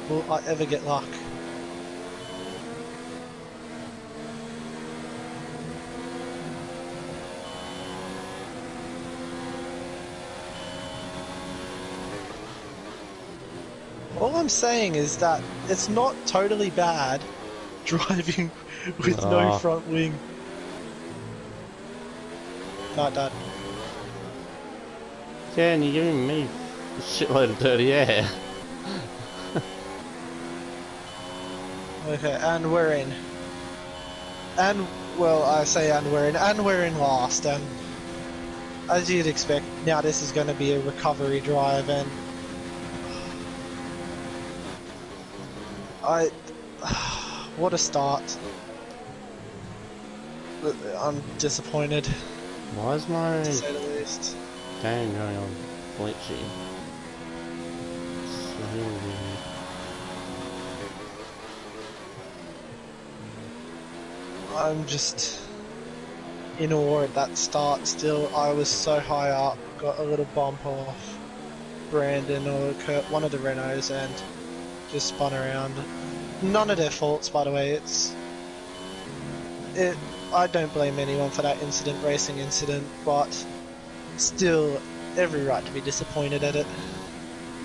Will I ever get luck? All I'm saying is that it's not totally bad driving with no front wing. Not done. Yeah, and you're giving me a shitload of dirty air. Okay, and we're in. And, well, I say and we're in last, and as you'd expect, now this is going to be a recovery drive, and what a start. I'm disappointed, Why is my to say the least. game going on glitchy? So weird. I'm just in awe at that start still. I was so high up, got a little bump off Brandon or Kurt, one of the Renaults, and just spun around. None of their faults, by the way. I don't blame anyone for that incident, racing incident, but still, every right to be disappointed at it.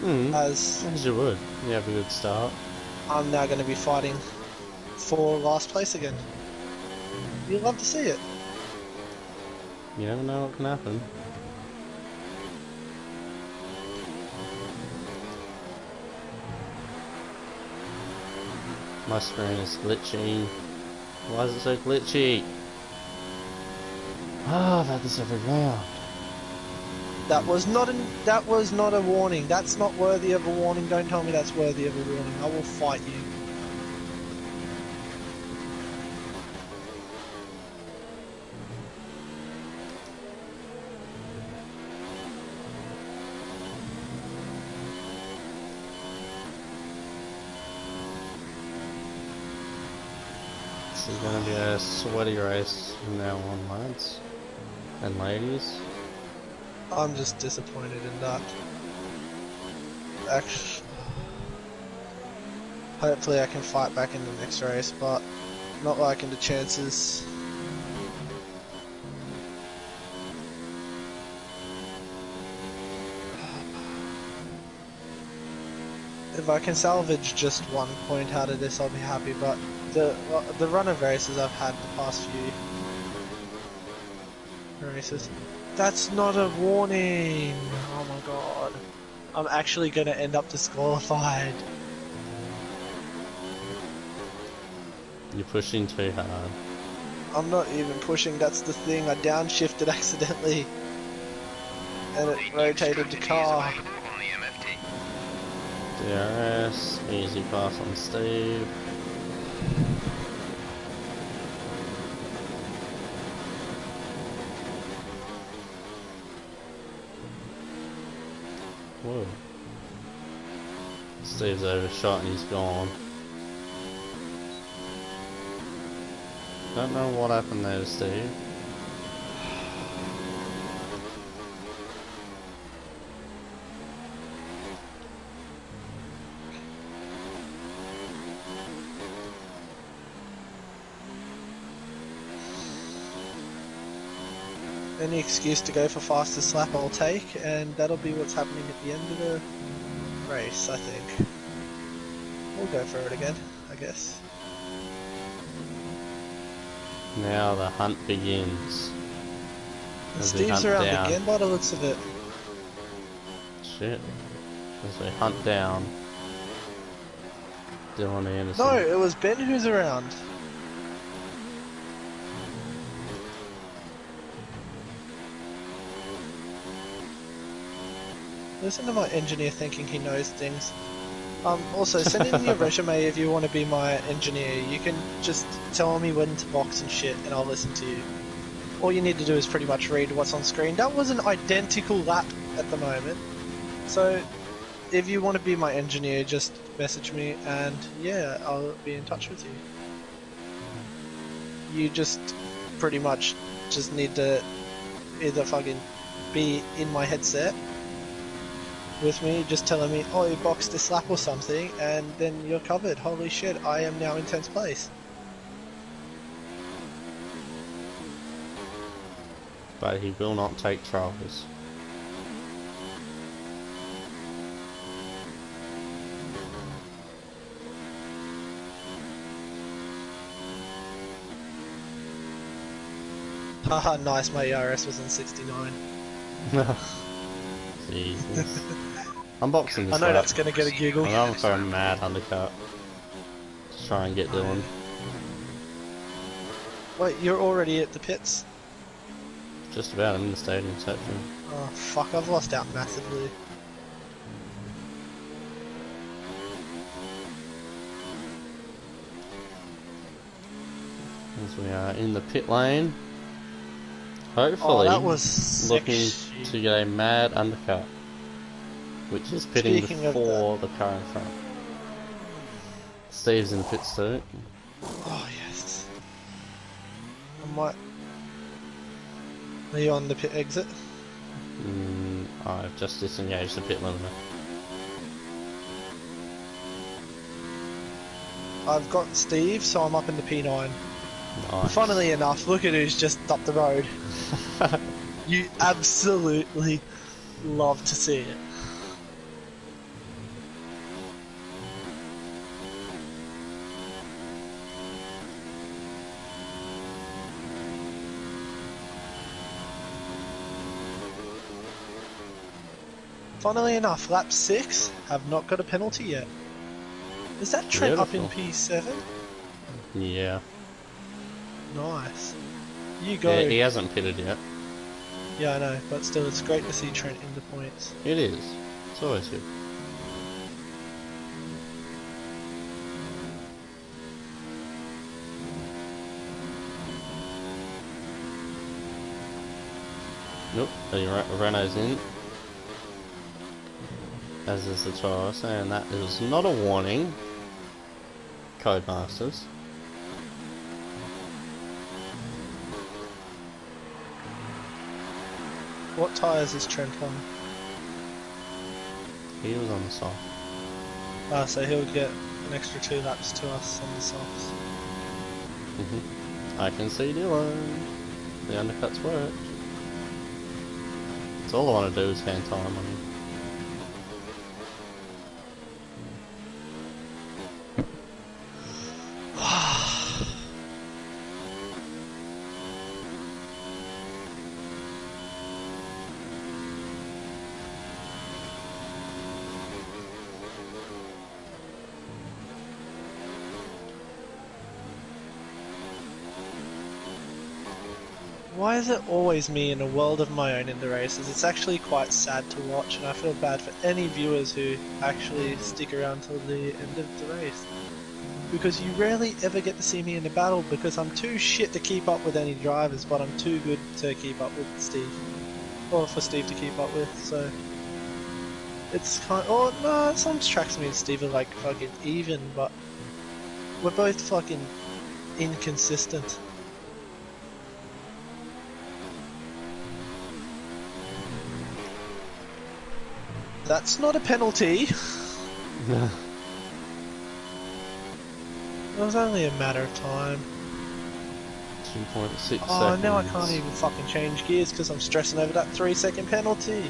As you would. You have a good start. I'm now going to be fighting for last place again. You'll love to see it. You never know what can happen. My screen is glitchy. Why is it so glitchy? Oh, I've had this every round. That was not a warning. That's not worthy of a warning. Don't tell me that's worthy of a warning. I will fight you. This is going to be a sweaty race from now on, lads and ladies. I'm just disappointed in that. Actually, hopefully I can fight back in the next race, but not liking the chances. If I can salvage just 1 point out of this, I'll be happy, but the run of races I've had the past few races, that's not a warning. Oh my god. I'm actually going to end up disqualified. You're pushing too hard. I'm not even pushing, that's the thing. I downshifted accidentally and it rotated the car. DRS, easy pass on Steve. Whoa. Steve's overshot and he's gone. Don't know what happened there, Steve. Any excuse to go for fastest lap I'll take, and that'll be what's happening at the end of the race, I think. We'll go for it again, I guess. Now the hunt begins. And As we Steve's hunt around down. again by the looks of it. Shit. As we hunt down Dylan Anderson. No, it was Ben who's around. Listen to my engineer thinking he knows things. Also, send in your resume if you want to be my engineer. You can just tell me when to box and shit, and I'll listen to you. All you need to do is pretty much read what's on screen. That was an identical lap at the moment. So, if you want to be my engineer, just message me, and yeah, I'll be in touch with you. You just pretty much just need to either fucking be in my headset with me, just telling me, oh, you boxed this lap or something, and then you're covered. Holy shit, I am now in 10th place. But he will not take tries. Haha, nice, my ERS was in 69. Jesus. I'm boxing this I know lap. that's gonna get a giggle. I'm going for a mad undercut. Just try and get Dylan. Wait, you're already at the pits? Just about, I'm in the stadium section. Oh fuck, I've lost out massively. As we are in the pit lane. Hopefully, that was looking sick. to get a mad undercut. Which is pitting Speaking of before the car in front. Steve's in the pits too. Oh yes. I might... Are you on the pit exit? I've just disengaged the pit limiter. I've got Steve, so I'm up in the P9. Nice. Funnily enough, look at who's just up the road. You absolutely love to see it. Funnily enough, lap 6 have not got a penalty yet. Is that Trent up in P7? Yeah. Nice. You go. Yeah, he hasn't pitted yet. Yeah, I know, but still, it's great to see Trent in the points. It is. It's always good. Nope, Renault's in. As is the Taurus, and that is not a warning. Codemasters. What tyres is Trent on? He was on the soft. Ah, so he'll get an extra 2 laps to us on the softs. I can see Dylan. The undercuts work. That's all I want to do is gain time on him. Why is it always me in a world of my own in the races? It's actually quite sad to watch, and I feel bad for any viewers who actually stick around till the end of the race. Because you rarely ever get to see me in a battle, because I'm too shit to keep up with any drivers, but I'm too good to keep up with Steve. Or for Steve to keep up with, so... It's kind of... Oh, no, some tracks me and Steve are like fucking even, but... We're both fucking inconsistent. That's not a penalty. It was only a matter of time. 2.6 seconds. Oh, now I can't even fucking change gears because I'm stressing over that 3-second penalty.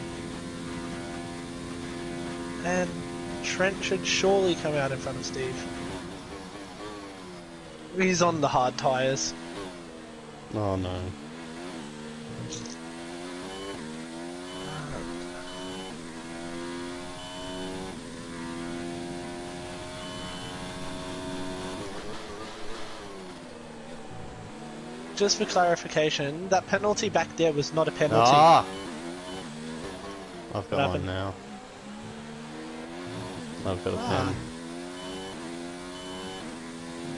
And Trent should surely come out in front of Steve. He's on the hard tyres. Oh no. Just for clarification, that penalty back there was not a penalty. Ah! I've got What one happened? now. I've got a Ah. pen.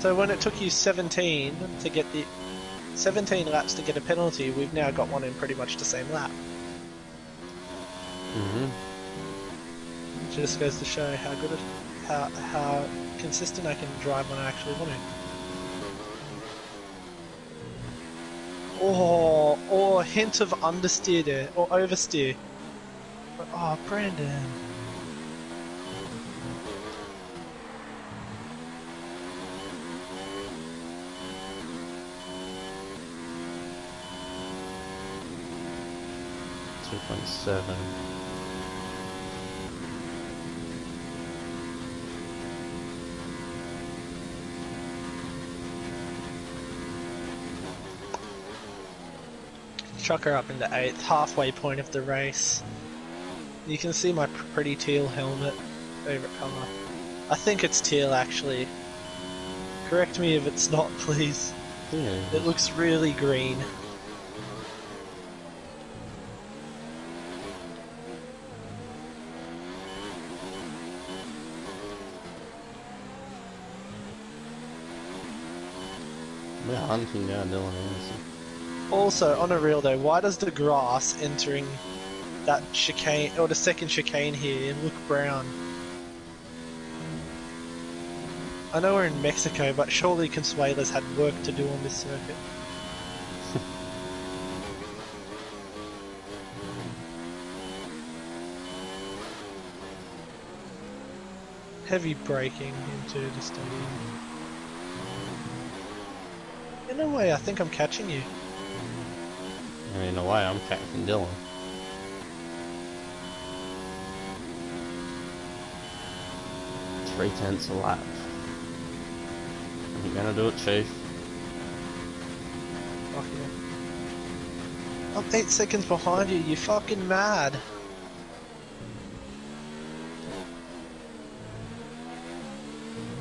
So when it took you 17 to get the 17 laps to get a penalty, we've now got one in pretty much the same lap. Just goes to show how good how consistent I can drive when I actually want to. Or a hint of understeer there, or oversteer. But, oh, Brandon. .7. Chuck her up into 8th, halfway point of the race. You can see my pretty teal helmet, favourite colour. I think it's teal actually. Correct me if it's not, please. Yeah. It looks really green. We're hunting down Dylan Anderson. Also, on a real though, why does the grass entering that chicane, or the second chicane here, look brown? I know we're in Mexico, but surely Consuela's had work to do on this circuit. Heavy braking into the stadium. In a way, I think I'm catching you. And in a way, I'm catching Dylan. .3 a lap. You gonna do it, Chief? Fuck yeah. I'm 8 seconds behind you, you fucking mad.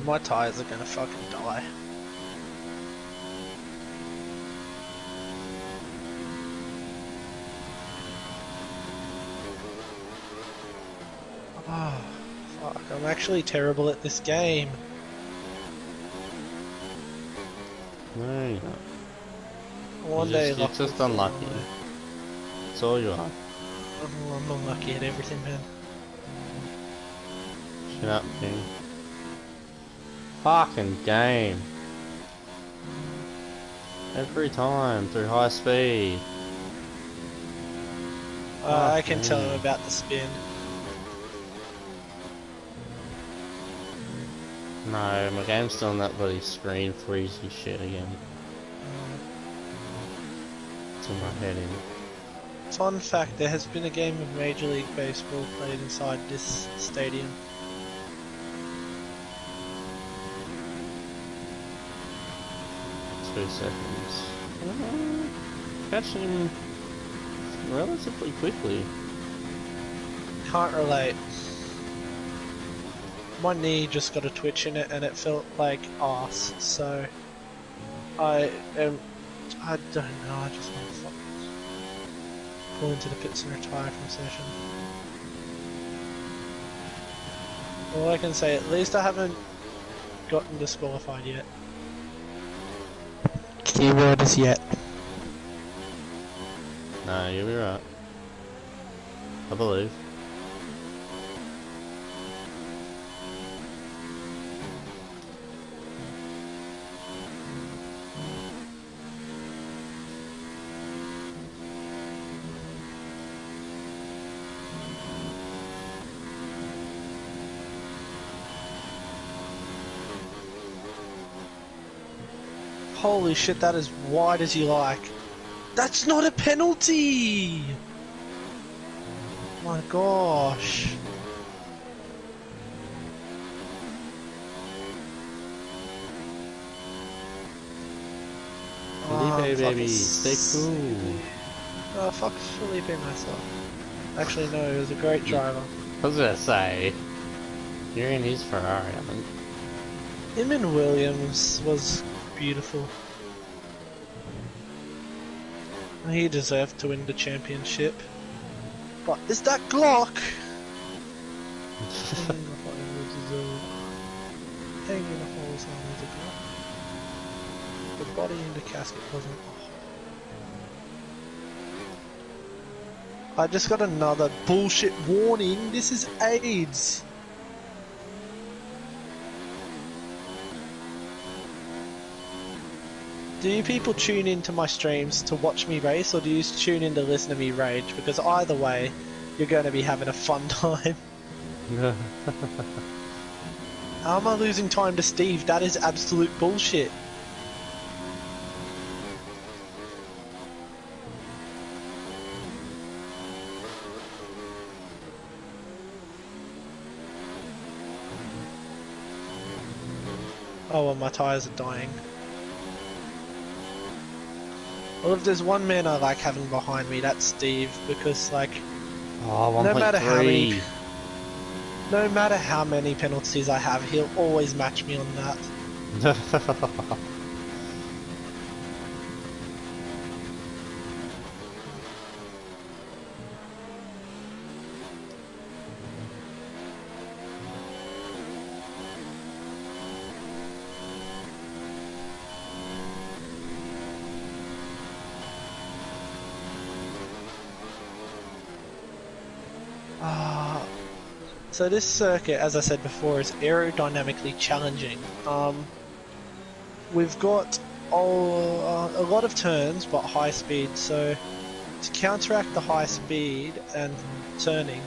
My tyres are gonna fucking die. Oh, fuck, I'm actually terrible at this game. No, you're not. One day You're luck just will unlucky. fall my way. That's all you are. I'm unlucky at everything, man. Shut up, King. Fucking game. Every time through high speed. I can tell me. him about the spin. No, my game's still on that bloody screen freezy shit again. It's in my head in. Fun fact, there has been a game of Major League Baseball played inside this stadium. .2 seconds. Catching him relatively quickly. Can't relate. My knee just got a twitch in it and it felt like arse, so I don't know, I just want to fucking pull into the pits and retire from session. All I can say, at least I haven't gotten disqualified yet. Keyword is yet. No, you'll be right. I believe. Holy shit, that is wide as you like. That's not a penalty! My gosh. Felipe, baby, stay fucking cool. Oh, fuck Felipe myself. Actually, no, he was a great driver. I was gonna say, you're in his Ferrari, I think. Him and Williams was beautiful. He deserved to win the championship. But is that Glock? Hanging in the holes on the Glock. The body in the casket wasn't. I just got another bullshit warning. This is AIDS. Do you people tune into my streams to watch me race, or do you tune in to listen to me rage? Because either way, you're going to be having a fun time. How am I losing time to Steve? That is absolute bullshit. Oh, well, my tyres are dying. Well, if there's one man I like having behind me, that's Steve, because, like, Oh, 1.3. no matter how many penalties I have, he'll always match me on that. So this circuit, as I said before, is aerodynamically challenging. We've got a lot of turns, but high speed, so to counteract the high speed and turning,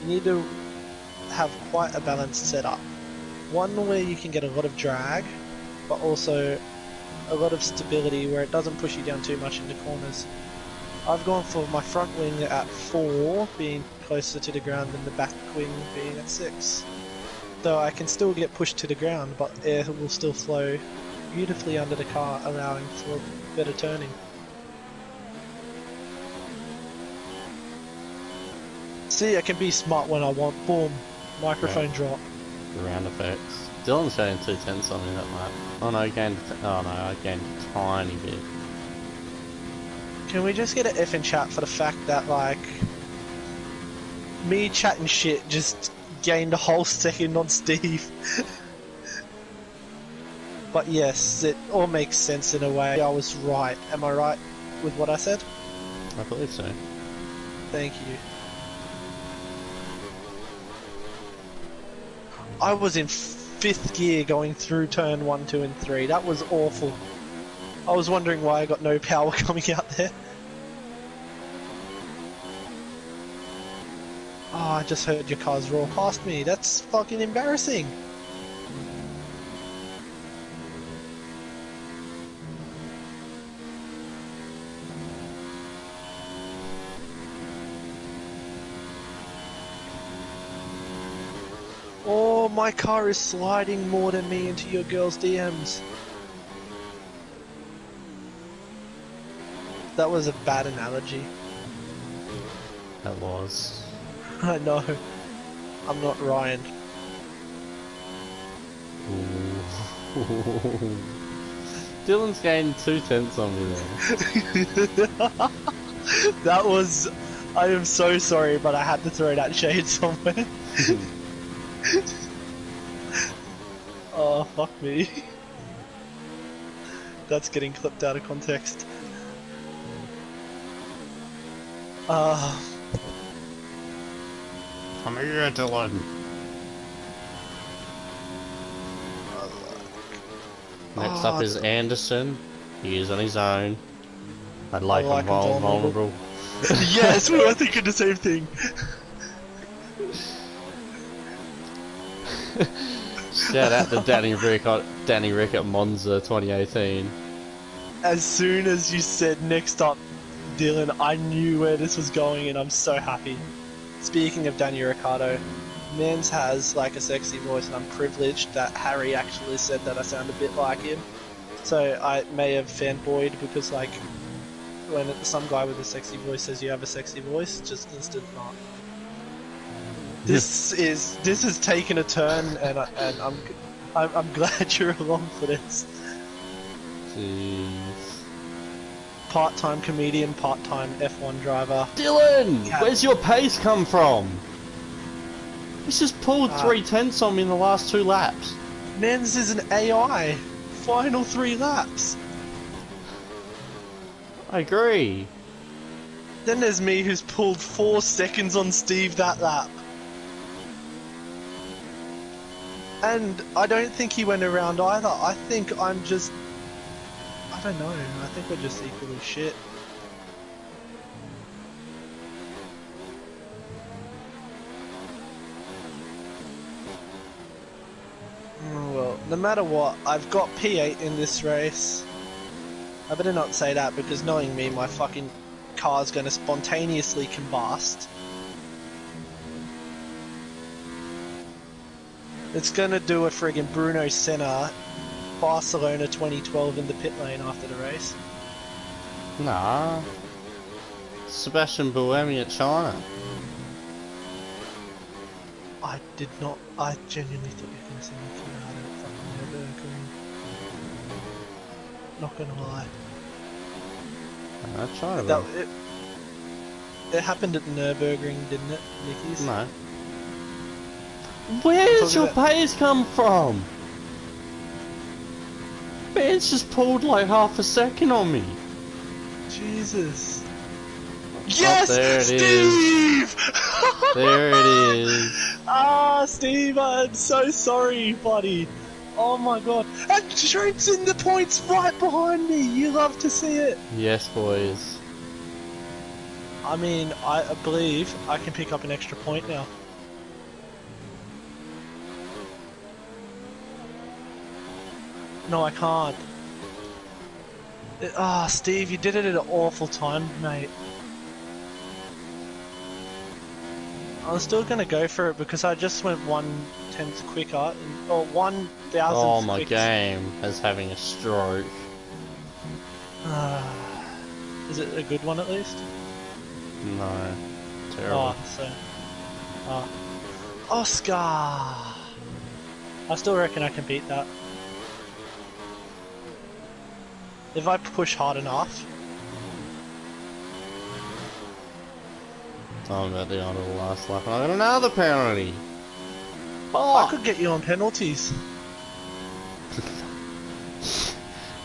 you need to have quite a balanced setup. One where you can get a lot of drag, but also a lot of stability where it doesn't push you down too much into corners. I've gone for my front wing at 4, being closer to the ground than the back wing being at 6. Though I can still get pushed to the ground, but air will still flow beautifully under the car, allowing for better turning. See, I can be smart when I want. Boom. Microphone drop. Round effects. Dylan's showing 2/10 on me that lap. Oh no, I gained a tiny bit. Can we just get an F in chat for the fact that, like, me chatting shit just gained a whole second on Steve? But yes, it all makes sense in a way. I was right. Am I right with what I said? I believe so. Thank you. I was in 5th gear going through turn 1, 2 and 3. That was awful. I was wondering why I got no power coming out there. Oh, I just heard your cars roar past me. That's fucking embarrassing. Oh, my car is sliding more than me into your girl's DMs. That was a bad analogy. That was. I know. I'm not Ryan. Ooh. Dylan's gained 2/10 on me there. That was... I am so sorry, but I had to throw that shade somewhere. Oh, fuck me. That's getting clipped out of context. Come here, Dylan. Next up is Anderson. He is on his own. I'd like him vulnerable. Yes, we were thinking the same thing. Shout out to Danny Rick at Monza 2018. As soon as you said next up, Dylan, I knew where this was going, and I'm so happy. Speaking of Daniel Ricciardo, Mans has like a sexy voice, and I'm privileged that Harry actually said that I sound a bit like him. So I may have fanboyed because, like, when some guy with a sexy voice says you have a sexy voice, just instant not. This has taken a turn, and I'm glad you're along for this. Jeez. Part-time comedian, part-time F1 driver. Dylan, Yeah. where's your pace come from? He's just pulled 3/10 on me in the last 2 laps. Mans is an AI. Final 3 laps. I agree. Then there's me who's pulled 4 seconds on Steve that lap. And I don't think he went around either. I think I'm just... I don't know. I think we're just equally shit. Well, no matter what, I've got P8 in this race. I better not say that because knowing me, my fucking car's gonna spontaneously combust. It's gonna do a friggin' Bruno Senna Barcelona 2012 in the pit lane after the race. Nah. Sebastian Buemi at China. I did not. I genuinely thought you were gonna see me through that at fucking Nürburgring. Not gonna lie. China. That, it happened at Nürburgring, didn't it, Nicky's? No. Where's your pace come from? Man's just pulled like half a second on me. Jesus. Yes, there it Steve! There it is. Ah, Steve, I'm so sorry, buddy. Oh my god. And Trent's in the points right behind me. You love to see it. Yes, boys. I mean, I believe I can pick up an extra point now. No, I can't. Steve, you did it at an awful time, mate. I was still gonna go for it because I just went 1/10 quicker, or 1,000. Oh, my game is having a stroke. Is it a good one at least? No. Terrible. Oscar! I still reckon I can beat that. If I push hard enough. I'm about the end of the last lap and I got another penalty. I could get you on penalties.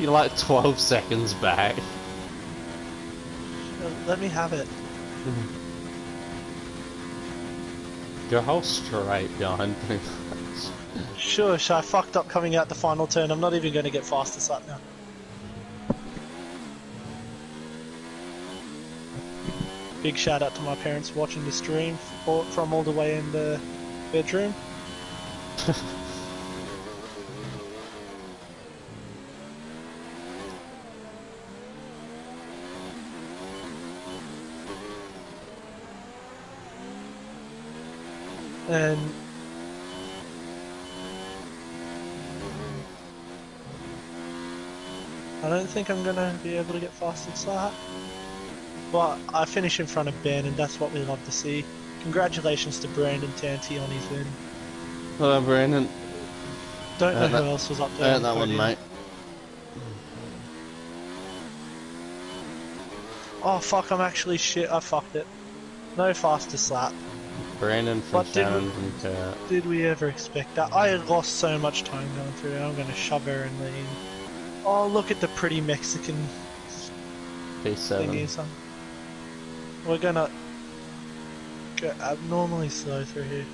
You're like 12 seconds back. Let me have it. Go whole straight behind me. Shush, I fucked up coming out the final turn. I'm not even going to get fastest lap now. Big shout out to my parents watching the stream from all the way in the bedroom. And I don't think I'm gonna be able to get fastest lap. But I finish in front of Ben, and that's what we love to see. Congratulations to Brandon Tanti on his win. Hello, Brandon. Don't know who else was up there. That one, mate. Oh fuck, I'm actually shit, I fucked it. No fastest lap. Brandon from Shannon from Kurt. Did we ever expect that? I lost so much time going through it. I'm gonna shove her and lean. Oh, look at the pretty Mexican P7. thingy. We're gonna go abnormally slow through here.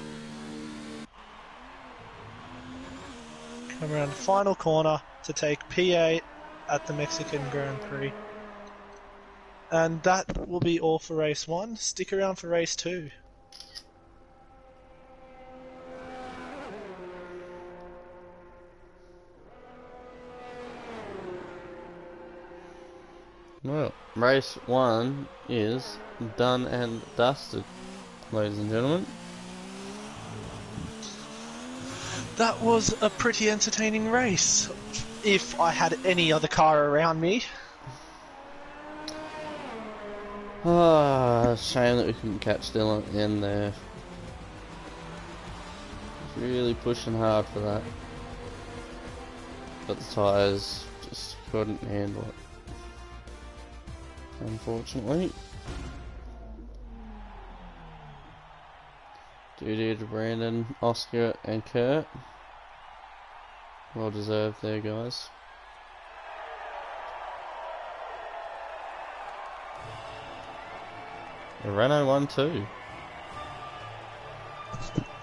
Come around the final corner to take P8 at the Mexican Grand Prix. And that will be all for race 1. Stick around for race 2. Well, race 1 is done and dusted, ladies and gentlemen. That was a pretty entertaining race. If I had any other car around me. Ah, shame that we couldn't catch Dylan at the end there. Really pushing hard for that. But the tyres just couldn't handle it. Unfortunately. Due to Brandon, Oscar and Kurt. Well deserved there, guys. The Renault won too.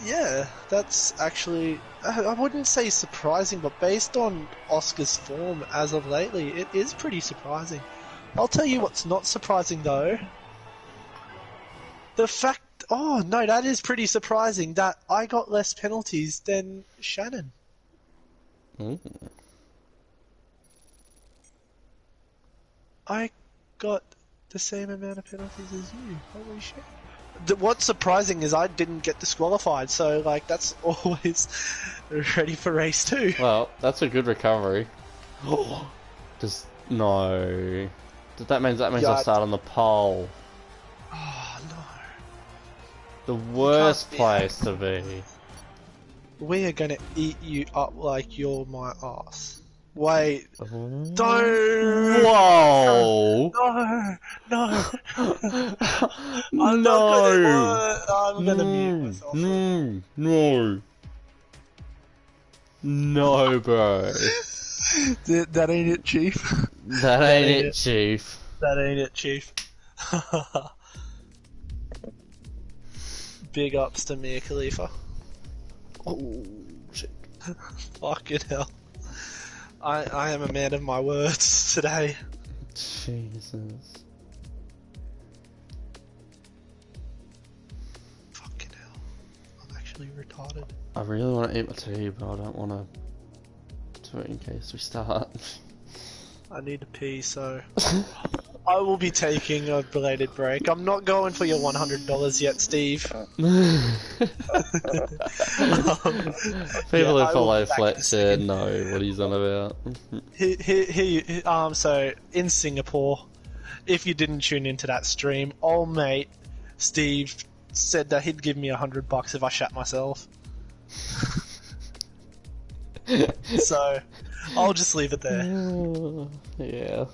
Yeah, that's actually, I wouldn't say surprising, but based on Oscar's form as of lately, it is pretty surprising. I'll tell you what's not surprising though. The fact, oh no, that is pretty surprising that I got less penalties than Shannon. Ooh. I got the same amount of penalties as you. Holy shit. What's surprising is I didn't get disqualified, so like that's always ready for race 2. Well, that's a good recovery. Just no. That means Yeah, I start on the pole. Oh no. The worst be place to be. We are gonna eat you up like you're my ass. Wait. Don't. Whoa! No. No. No! I'm gonna mute myself. No! No, bro. That ain't it, Chief. That ain't it, Chief. That ain't it, Chief. Big ups to Mia Khalifa. Oh, shit. Fucking hell. I am a man of my words today. Jesus. Fucking hell. I'm actually retarded. I really want to eat my tea, but I don't want to do it in case we start. I need to pee, so I will be taking a belated break. I'm not going for your $100 yet, Steve. People yeah, who follow Fletcher know what he's on about. So in Singapore, if you didn't tune into that stream, old mate Steve said that he'd give me $100 if I shat myself. So I'll just leave it there. Yeah.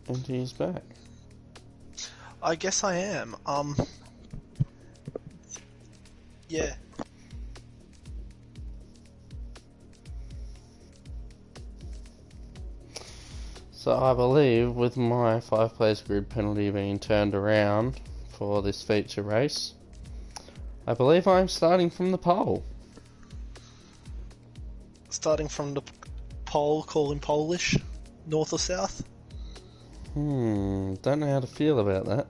And he's back. I guess I am. Yeah. So I believe with my 5 place grid penalty being turned around for this feature race, I believe I'm starting from the pole. Starting from the pole, calling Polish, north or south? Don't know how to feel about that.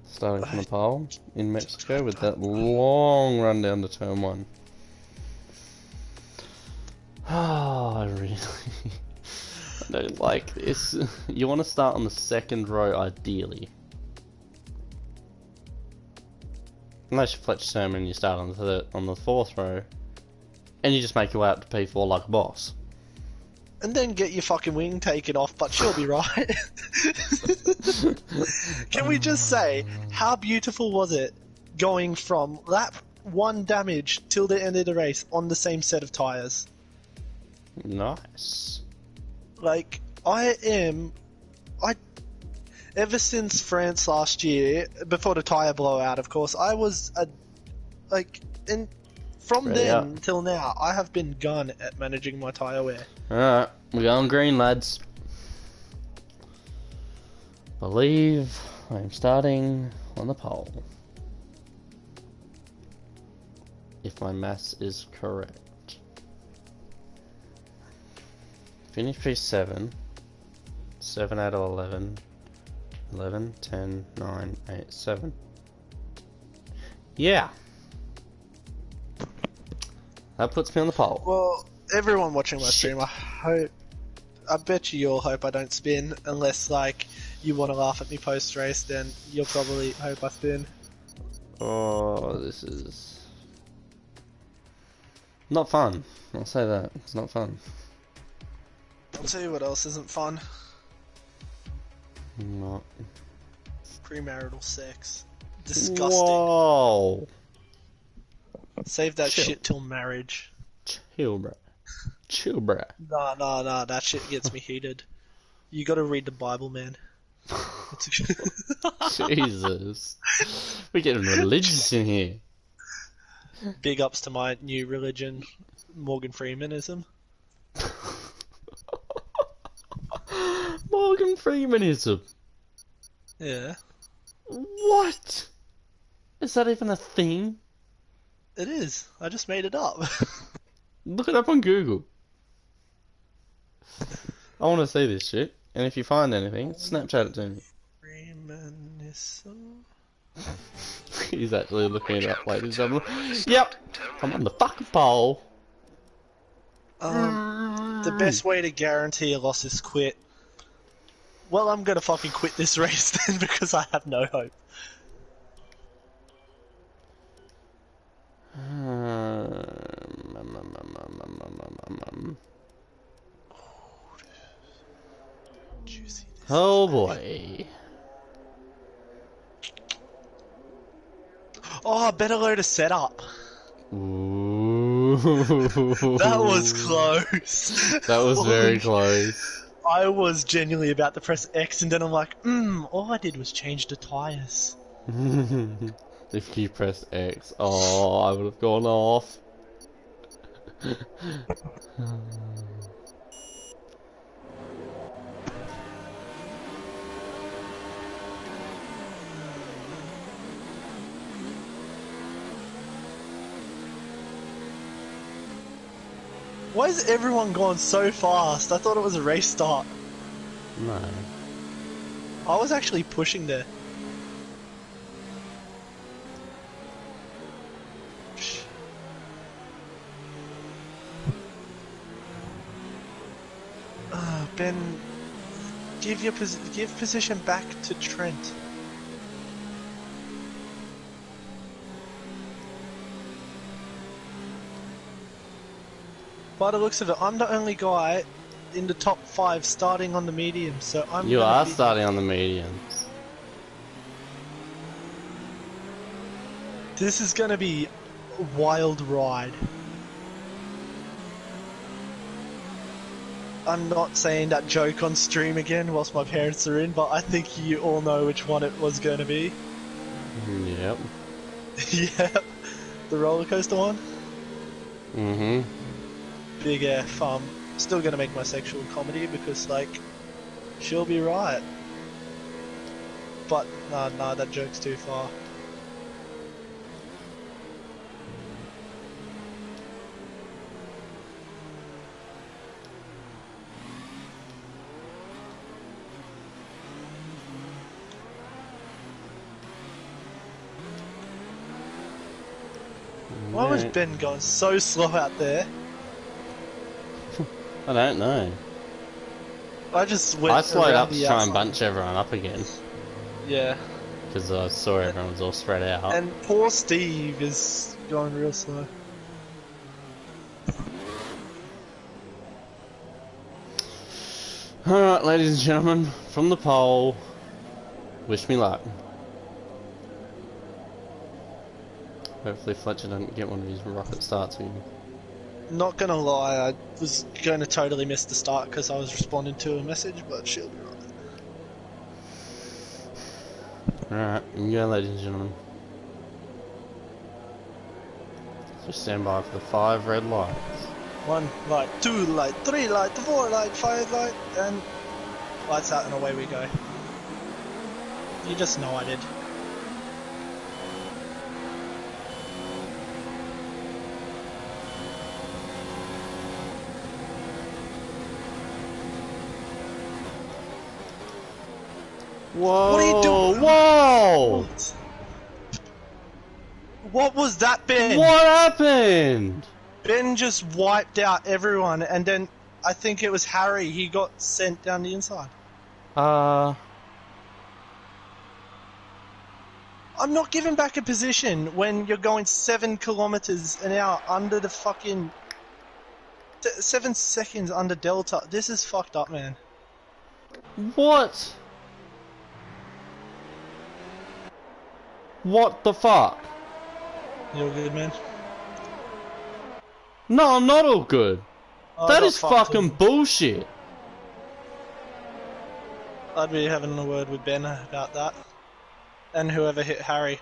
Starting from the pole in Mexico with that long run down to turn 1. Oh, I really I don't like this. You want to start on the second row ideally. Unless you Fletcher Sermon, you start on the 4th row. And you just make your way up to P4 like a boss. And then get your fucking wing taken off, but she'll be right. Can we just say, how beautiful was it going from lap 1 damage till the end of the race on the same set of tyres? Nice. Like, ever since France last year, before the tyre blowout, of course, I was from Ready then up. till now, I have been gun at managing my tyre wear. Alright, we're going green, lads. Believe I'm starting on the pole. If my maths is correct. Finish P7. 7 out of 11. 11, 10, 9, 8, 7. Yeah. That puts me on the pole. Well, everyone watching my stream, I bet you all hope I don't spin, unless, like, you want to laugh at me post-race, then you'll probably hope I spin. Oh, this is not fun. I'll say that. It's not fun. I'll tell you what else isn't fun. Not. Premarital sex. Disgusting. Whoa. Save that Chill. shit till marriage. Chill, bruh. Chill, bruh. Nah, that shit gets me heated. You gotta read the Bible, man. Jesus. We're getting religious in here. Big ups to my new religion, Morgan Freemanism. Morgan Freemanism. Yeah, What? Is that even a thing? it is. I just made it up. Look it up on Google. I want to see this shit. And if you find anything, Snapchat it to me. Freemanism. He's actually looking it up, ladies and gentlemen. Yep, I'm on the fucking pole. The best way to guarantee a loss is quit. Well, I'm gonna fucking quit this race then because I have no hope. Juicy. Oh boy. Oh, better load a setup. Ooh. That was close. That was very Holy close. I was genuinely about to press X and then I'm like, all I did was change the tyres. If you press X, oh, I would have gone off. Why is everyone going so fast? I thought it was a race start. No. I was actually pushing there. Ben, give position back to Trent. By the looks of it, I'm the only guy in the top 5 starting on the medium, so I'm. You gonna are be... starting on the mediums. This is gonna be a wild ride. I'm not saying that joke on stream again whilst my parents are in, but I think you all know which one it was gonna be. Yep. Yeah, the roller coaster one. Mm-hmm. Big F. Still gonna make my sexual comedy because, like, she'll be right. But nah, that joke's too far. Why was Ben going so slow out there? I don't know. I just went I slowed around up to the try and outside. bunch everyone up again. Yeah. Because I saw everyone was all spread out. And poor Steve is going real slow. Alright, ladies and gentlemen, from the pole, wish me luck. Hopefully Fletcher doesn't get one of his rocket starts here. Not gonna lie, I was going to totally miss the start because I was responding to a message, but she'll be right. Alright, here we go, ladies and gentlemen. Just stand by for the 5 red lights. 1 light, 2 light, 3 light, 4 light, 5 light, and lights out and away we go. You just know I did. Whoa! What are you doing? Whoa! What was that, Ben? What happened? Ben just wiped out everyone, and then I think it was Harry. He got sent down the inside. I'm not giving back a position when you're going 7 kilometers an hour under the fucking 7 seconds under Delta. This is fucked up, man. What? What the fuck? You all good, man? No, I'm not all good. Oh, That I is got fucked fucking too. bullshit. I'd be having a word with Ben about that. And whoever hit Harry.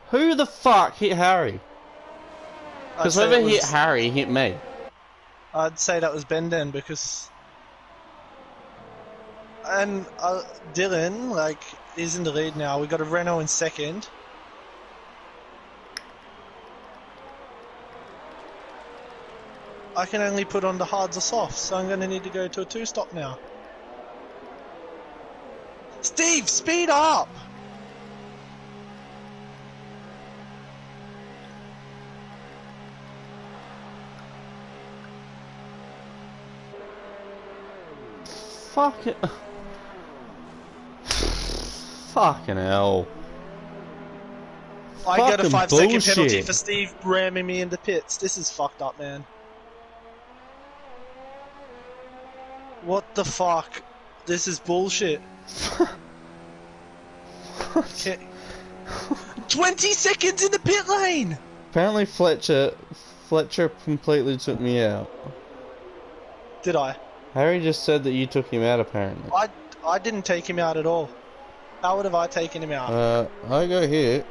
Who the fuck hit Harry? I'd Because say whoever it hit was- Harry hit me. I'd say that was Ben then, because... And Dylan, like, he's in the lead now. We got a Renault in second. I can only put on the hards or softs, so I'm going to need to go to a 2-stop now. Steve, speed up! Fuck it. Fucking hell. I get a Fucking 5-second penalty bullshit. for Steve ramming me in the pits. This is fucked up, man. What the fuck? This is bullshit. Okay. 20 seconds in the pit lane! Apparently Fletcher completely took me out. Did I? Harry just said that you took him out apparently. I didn't take him out at all. How would have I taken him out? I got hit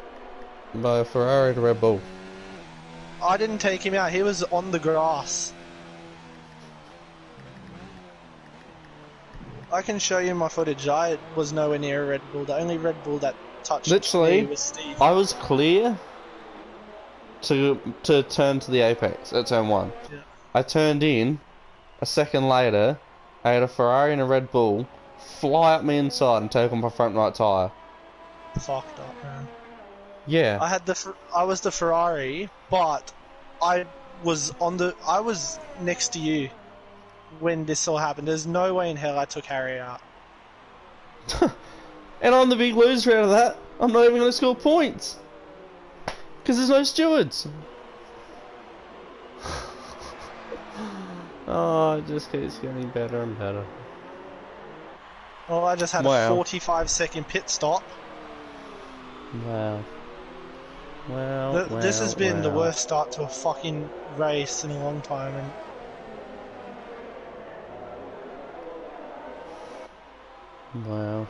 by a Ferrari and a Red Bull. I didn't take him out. He was on the grass. I can show you my footage. I was nowhere near a Red Bull. The only Red Bull that touched Literally, me was Steve. I was clear to turn to the apex at turn 1. Yeah. I turned in. A second later, I had a Ferrari and a Red Bull fly up me inside and take on my front right tyre. Fucked up, man. Yeah. I was the Ferrari, but I was next to you when this all happened. There's no way in hell I took Harry out. And I'm the big loser out of that. I'm not even going to score points. Because there's no stewards. Oh, it just keeps getting better and better. Well, I just had Wow. a 45-second pit stop. Wow. Well, This has been the well. worst start to a fucking race in a long time, and Wow.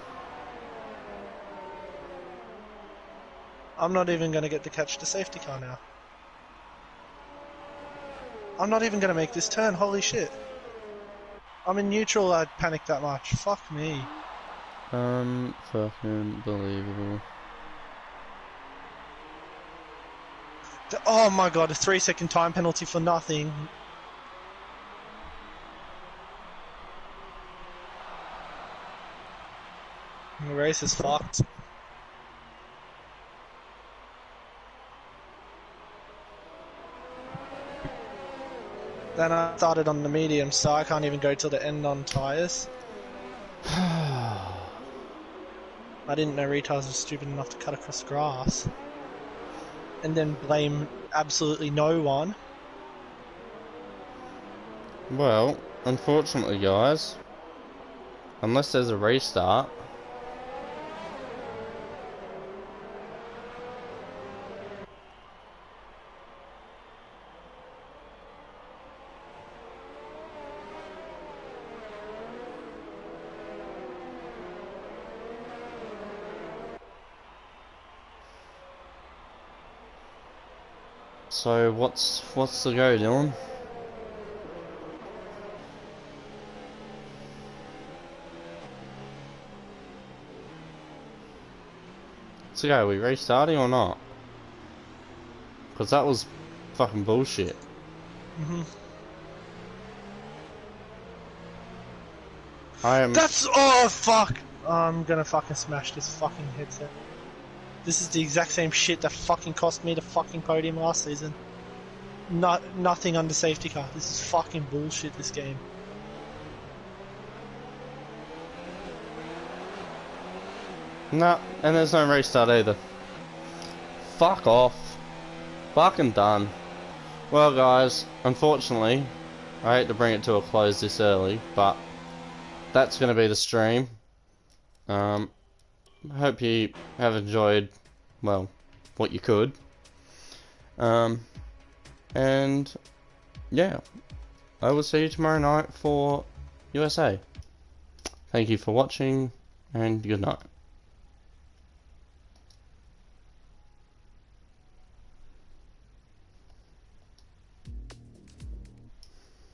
I'm not even going to get to catch the safety car now. I'm not even going to make this turn, holy shit. I'm in neutral, I'd panic that much. Fuck me. Fucking believable. Oh my god, a 3-second time penalty for nothing. The race is fucked. Then I started on the medium, so I can't even go till the end on tyres. I didn't know retards were stupid enough to cut across grass. And then blame absolutely no one. Well, unfortunately, guys, unless there's a restart. So what's the go, Dylan? So go, are we restarting or not? Because that was fucking bullshit. I am. That's oh fuck! I'm gonna fucking smash this fucking headset. This is the exact same shit that fucking cost me the fucking podium last season. Nothing under safety car. This is fucking bullshit, this game. Nah, and there's no restart either. Fuck off. Fucking done. Well guys, unfortunately, I hate to bring it to a close this early, but that's going to be the stream. I hope you have enjoyed, well, what you could. And yeah, I will see you tomorrow night for USA. Thank you for watching, and good night.